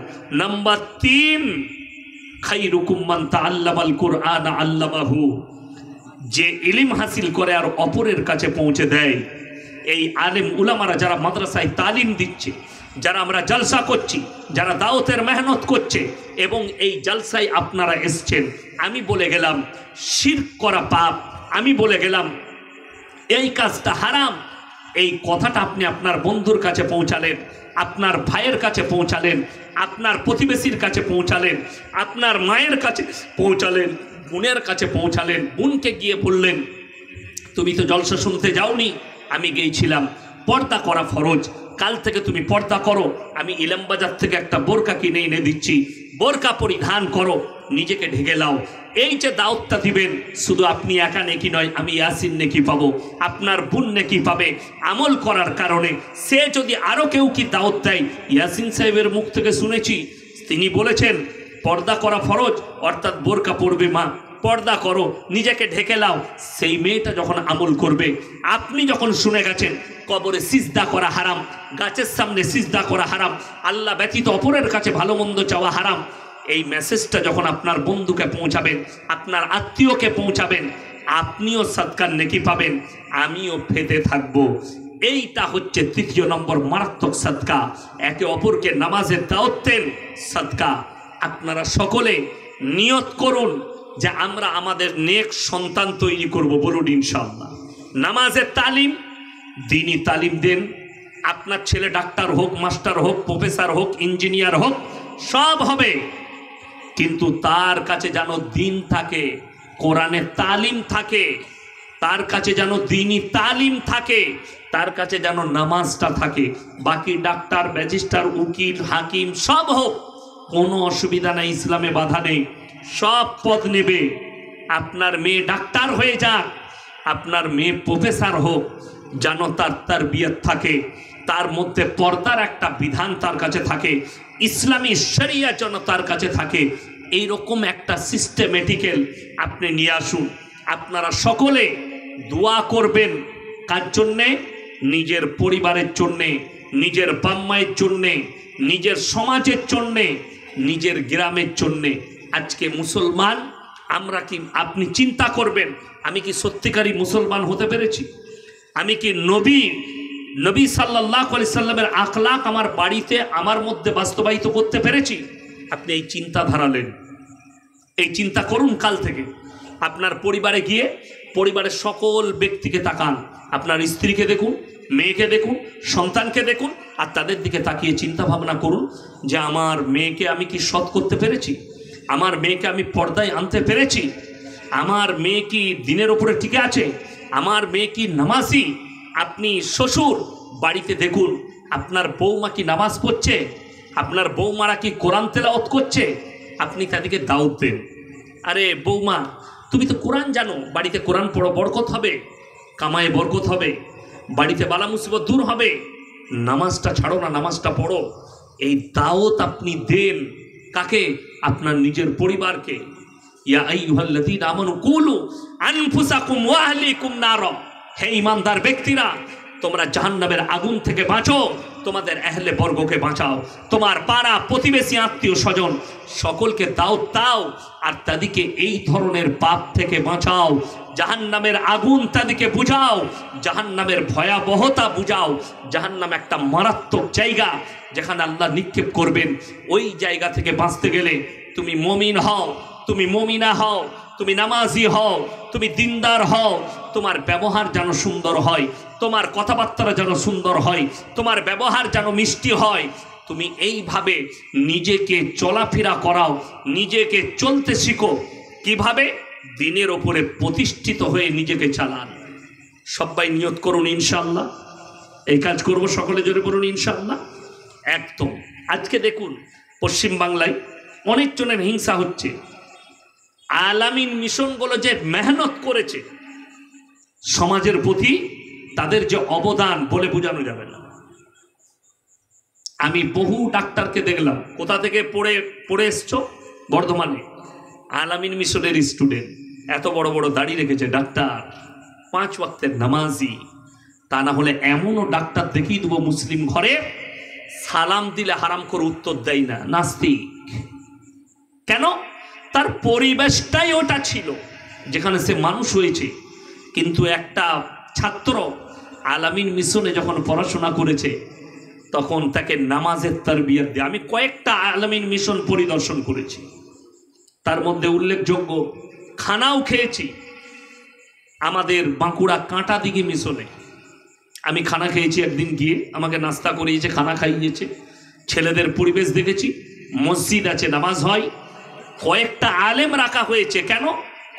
নাম্বার 3, খায়রুকুম মান তাআল্লামাল কুরআন আল্লামাহু। যে ইলম হাসিল করে আর অপরের কাছে পৌঁছে দেয়, এই আলেম উলামারা যারা মাদ্রাসায় তালিম দিচ্ছে, যারা আমরা জলসা করছি, যারা দাওয়াতের মেহনত করছে, এবং এই জলসায় আপনারা এসছেন, আমি বলে গেলাম শিরক করা পাপ, আমি বলে গেলাম এই কাজটা হারাম, এই কথাটা আপনি আপনার বন্ধুর কাছে পৌঁছালেন, আপনার ভাইয়ের কাছে পৌঁছালেন, আপনার প্রতিবেশীর কাছে পৌঁছালেন, আপনার মায়ের কাছে পৌঁছালেন, বোনের কাছে পৌঁছালেন, বোনকে গিয়ে বললেন তুমি তো জলসা শুনতে যাওনি, আমি গিয়েছিলাম, পর্দা করা ফরজ, কাল থেকে তুমি পর্দা করো, আমি ইলামবাজার থেকে একটা বোরকা কিনে এনে দিচ্ছি, বোরকা পরিধান করো, নিজেকে ঢেকে লাও। এই যে দাওয়াতটা দিবেন, শুধু আপনি একা নেকি নয়, আমি ইয়াসিন নেকি পাবো, আপনার বোন নেকি পাবে আমল করার কারণে। সে যদি আরও কেউ কি দাওয়াত দেয়, ইয়াসিন সাহেবের মুখ থেকে শুনেছি তিনি বলেছেন পর্দা করা ফরজ, অর্থাৎ বোরকা পরবে মা, পর্দা করো, নিজেকে ঢেকে লাও। সেই মেয়েটা যখন আমল করবে, আপনি যখন শুনে গেছেন কবরে সিজদা করা হারাম, গাছের সামনে সিজদা করা হারাম, আল্লাহ ব্যতীত অপরের কাছে ভালো মন্দ চাওয়া হারাম, এই মেসেজটা যখন আপনার বন্ধুকে পৌঁছাবেন, আপনার আত্মীয়কে পৌঁছাবেন, আপনিও সদকার নেকি পাবেন, আমিও পেতে থাকবো। এইটা হচ্ছে 3 নম্বর মারাত্মক সদকা। একে অপরকে নামাজের দাওয়াত দেন, সদকা। আপনারা সকলে নিয়ত করুন যে আমরা আমাদের নেক সন্তান তৈরি করব, বলুন ইনশাআল্লাহ। নামাজের তালিম, দ্বীনি তালিম দেন। আপনার ছেলে ডাক্তার হোক, মাস্টার হোক, প্রফেসর হোক, ইঞ্জিনিয়ার হোক, সব হবে, কিন্তু তার কাছে যেন দিন থাকে, কোরআনে তালিম থাকে, তার কাছে যেন দ্বীনি তালিম থাকে, তার কাছে যেন নামাজটা থাকে। বাকি ডাক্তার, ম্যাজিস্ট্রার, উকিল, হাকিম সব হোক, কোনো অসুবিধা নাই, ইসলামে বাধা নেই, সব পদ নেবে। আপনার মেয়ে ডাক্তার হয়ে যাক, আপনার মেয়ে প্রফেসর হোক, যেন তার বিয়াত থাকে, তার মধ্যে পর্দার একটা বিধান তার কাছে থাকে, ইসলামী শরিয়া যেন তার কাছে থাকে। এইরকম একটা সিস্টেমেটিক্যাল আপনি নিয়ে আসুন। আপনারা সকলে দোয়া করবেন কার জন্যে? নিজের পরিবারের জন্যে, নিজের বাম্মায়ের জন্যে, নিজের সমাজের জন্যে, নিজের গ্রামের জন্যে। আজকে মুসলমান আমরা কি, আপনি চিন্তা করবেন, আমি কি সত্যিকারই মুসলমান হতে পেরেছি? আমি কি নবী সাল্লাল্লাহু আলাইহি সাল্লামের আখলাক আমার বাড়িতে, আমার মধ্যে বাস্তবায়িত করতে পেরেছি? আপনি এই চিন্তা ধারালেন, এই চিন্তা করুন কাল থেকে। আপনার পরিবারে গিয়ে পরিবারের সকল ব্যক্তিকে তাকান, আপনার স্ত্রীকে দেখুন, মেয়েকে দেখুন, সন্তানকে দেখুন, আর তাদের দিকে তাকিয়ে চিন্তা ভাবনা করুন যে আমার মেয়েকে আমি কি সৎ করতে পেরেছি? আমার মেয়েকে আমি পর্দায় আনতে পেরেছি? আমার মেয়ে কি দিনের ওপরে টিকে আছে? আমার মেয়ে কি নামাজি? আপনি শ্বশুর বাড়িতে দেখুন, আপনার বৌমা কি নামাজ পড়ছে? আপনার বৌমারা কি কোরআন তেলাওয়াত করছে? আপনি তাদেরকে দাওয়াত দেন, আরে বৌমা তুমি তো কোরআন জানো, বাড়িতে কোরআন পড়ো, বরকত হবে, কামায় বরকত হবে, বাড়িতে বালা মুসিবত দূর হবে, নামাজটা ছাড়ো না, নামাজটা পড়ো। এই দাওয়াত আপনি দেন কাকে? আপনার নিজের পরিবারকে। ইয়া আইয়ুহাল্লাযীনা আমানু কুলু আনফুসাকুম ওয়া আহলিকুম নারা, হে ঈমানদার ব্যক্তিরা, তোমরা জাহান্নামের আগুন থেকে বাঁচো, তোমাদের আহলে বর্গকে বাঁচাও, তোমার পাড়া প্রতিবেশী, আত্মীয় স্বজন সকলকে দাও, আর তাদেরকে এই ধরনের পাপ থেকে বাঁচাও। জাহান্নামের আগুন তাদেরকে বুঝাও, জাহান্নামের ভয়াবহতা বুঝাও। জাহান্নাম একটা মারাত্মক জায়গা যেখানে আল্লাহ নিক্ষেপ করবেন। ওই জায়গা থেকে বাঁচতে গেলে তুমি মুমিন হও, তুমি মুমিনা হও, তুমি নামাজি হও, তুমি দিনদার হও, তোমার ব্যবহার যেন সুন্দর হয়, তোমার কথাবার্তা যেন সুন্দর হয়, তোমার ব্যবহার যেন মিষ্টি হয়। তুমি এইভাবে নিজেকে চলাফেরা করাও, নিজেকে চলতে শিখো। কিভাবে? দিনের ওপরে প্রতিষ্ঠিত হয়ে নিজেকে চালান। সবাই নিয়ত করুন ইনশাআল্লাহ, এই কাজ করব, সকলে জোরে বলুন ইনশাআল্লাহ। একদম। আজকে দেখুন পশ্চিমবাংলায় অনেক জনের হিংসা হচ্ছে। আলামিন মিশনগুলো যে মেহনত করেছে সমাজের প্রতি, তাদের যে অবদান বলে বোঝানো যাবে না। আমি বহু ডাক্তারকে দেখলাম, কোথা থেকে পড়ে এসছো? বর্ধমানে, আলামিন মিশনের স্টুডেন্ট, এত বড় বড় দাড়ি রেখেছে, ডাক্তার, 5 ওয়াক্তের নামাজি। তা না হলে এমনও ডাক্তার দেখিয়ে দেবো মুসলিম ঘরে, সালাম দিলে হারাম করে উত্তর দেয় না, নাস্তিক। কেন? তার পরিবেশটাই ওটা ছিল যেখানে সে মানুষ হয়েছে। কিন্তু একটা ছাত্র আলামিন মিশনে যখন পড়াশোনা করেছে তখন তাকে নামাজের তারবিয়ত দিয়ে, আমি কয়েকটা আলামিন মিশন পরিদর্শন করেছি, তার মধ্যে উল্লেখযোগ্য খানাও খেয়েছি। আমাদের বাঁকুড়া কাঁটাদিঘি মিশনে আমি খানা খেয়েছি, একদিন গিয়ে আমাকে নাস্তা করিয়েছে, খানা খাইয়েছে, ছেলেদের পরিবেশ দেখেছি, মসজিদ আছে, নামাজ হয়, কয়েকটা আলেম রাখা হয়েছে। কেন?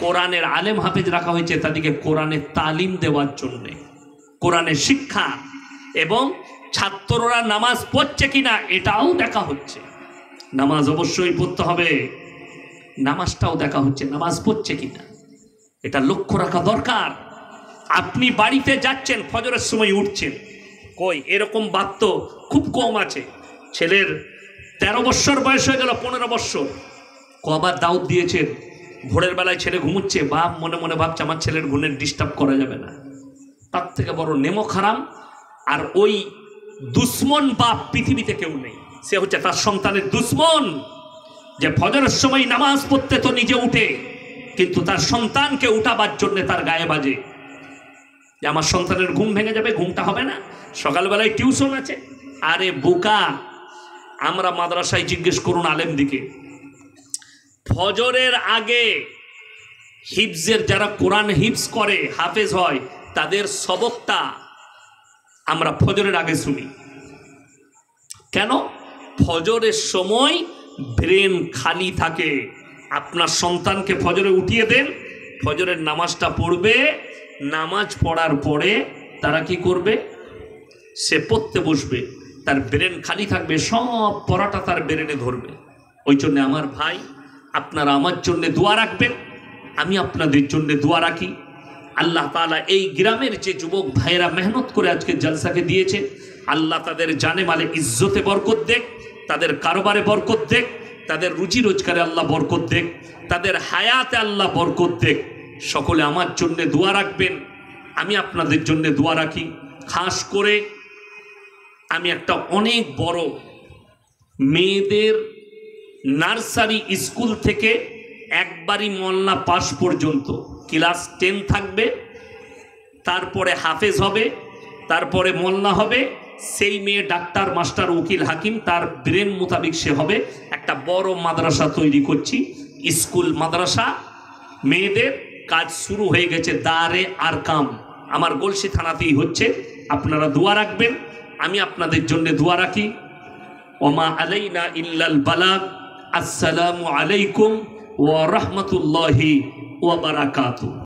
কোরআনের আলেম হাফেজ রাখা হয়েছে, তাদেরকে কোরআনের তালিম দেওয়ার জন্যে, কোরআনের শিক্ষা, এবং ছাত্ররা নামাজ পড়ছে কিনা এটাও দেখা হচ্ছে। নামাজ অবশ্যই পড়তে হবে, নামাজটাও দেখা হচ্ছে, নামাজ পড়ছে কিনা এটা লক্ষ্য রাখা দরকার। আপনি বাড়িতে যাচ্ছেন, ফজরের সময় উঠছেন, কই এরকম বাদ তো খুব কম আছে। ছেলের 13 বৎসর বয়স হয়ে গেল, 15 বৎসর, কবার দাওয়াত দিয়েছেন, ভোরের বেলায় ছেলে ঘুমুচ্ছে, বাপ মনে মনে ভাবছে আমার ছেলের ঘুমের ডিস্টার্ব করা যাবে না। তার থেকে বড় নেমক হারাম আর ওই দুশ্মন বাপ পৃথিবীতে কেউ নেই। সে হচ্ছে তার সন্তানের দুশ্মন, যে ফজরের সময় নামাজ পড়তে তো নিজে উঠে, কিন্তু তার সন্তানকে উঠাবার জন্য তার গায়ে বাজে যে আমার সন্তানের ঘুম ভেঙে যাবে, ঘুমটা হবে না, সকালবেলায় টিউশন আছে। আরে বোকা, আমরা মাদ্রাসায় জিজ্ঞেস করুন আলেম দিকে, ফজরের আগে হিফজের যারা কোরআন হিফজ করে, হাফেজ হয়, তাদের সবকটা আমরা ফজরের আগে শুনি। কেন? ফজরের সময় ব্রেন খালি থাকে। আপনার সন্তানকে ফজরে উঠিয়ে দেন, ফজরের নামাজটা পড়বে, নামাজ পড়ার পরে তারা কি করবে, সে পড়তে বসবে, তার ব্রেন খালি থাকবে, সব পড়াটা তার ব্রেনে ধরবে। ওই জন্য আমার ভাই, আপনারা আমার জন্য দোয়া রাখবেন, আমি আপনাদের জন্য দোয়া রাখি। আল্লাহ তাআলা এই গ্রামের যে যুবক ভাইয়েরা মেহনত করে আজকে জলসাকে দিয়েছে, আল্লাহ তাদের জানে মালে ইজ্জতে বরকত দেখ, তাদের কারবারে বরকত দেখ, তাদের রুজি রোজগারে আল্লাহ বরকত দেখ, তাদের হায়াতে আল্লাহ বরকত দেখ। সকলে আমার জন্য দোয়া রাখবেন, আমি আপনাদের জন্য দোয়া রাখি। খাস করে আমি একটা অনেক বড় মেয়েদের নার্সারি স্কুল থেকে একবারই মোল্লা পাস পর্যন্ত ক্লাস 10 থাকবে, তারপরে হাফেজ হবে, তারপরে মোল্লা হবে, সেই মেয়ে ডাক্তার, মাস্টার, উকিল, হাকিম, তার ব্রেন মোতাবিক সে হবে। একটা বড় মাদ্রাসা তৈরি করছি, স্কুল মাদ্রাসা মেয়েদের, কাজ শুরু হয়ে গেছে। দারে আরকাম আমার গলসি থানাতেই হচ্ছে, আপনারা দোয়া রাখবেন, আমি আপনাদের জন্য দোয়া রাখি। ওমা আলাইনা ইল্লাল বালাগ। আসসালামু আলাইকুম ওয়া রাহমাতুল্লাহি ওয়া বারাকাতুহু।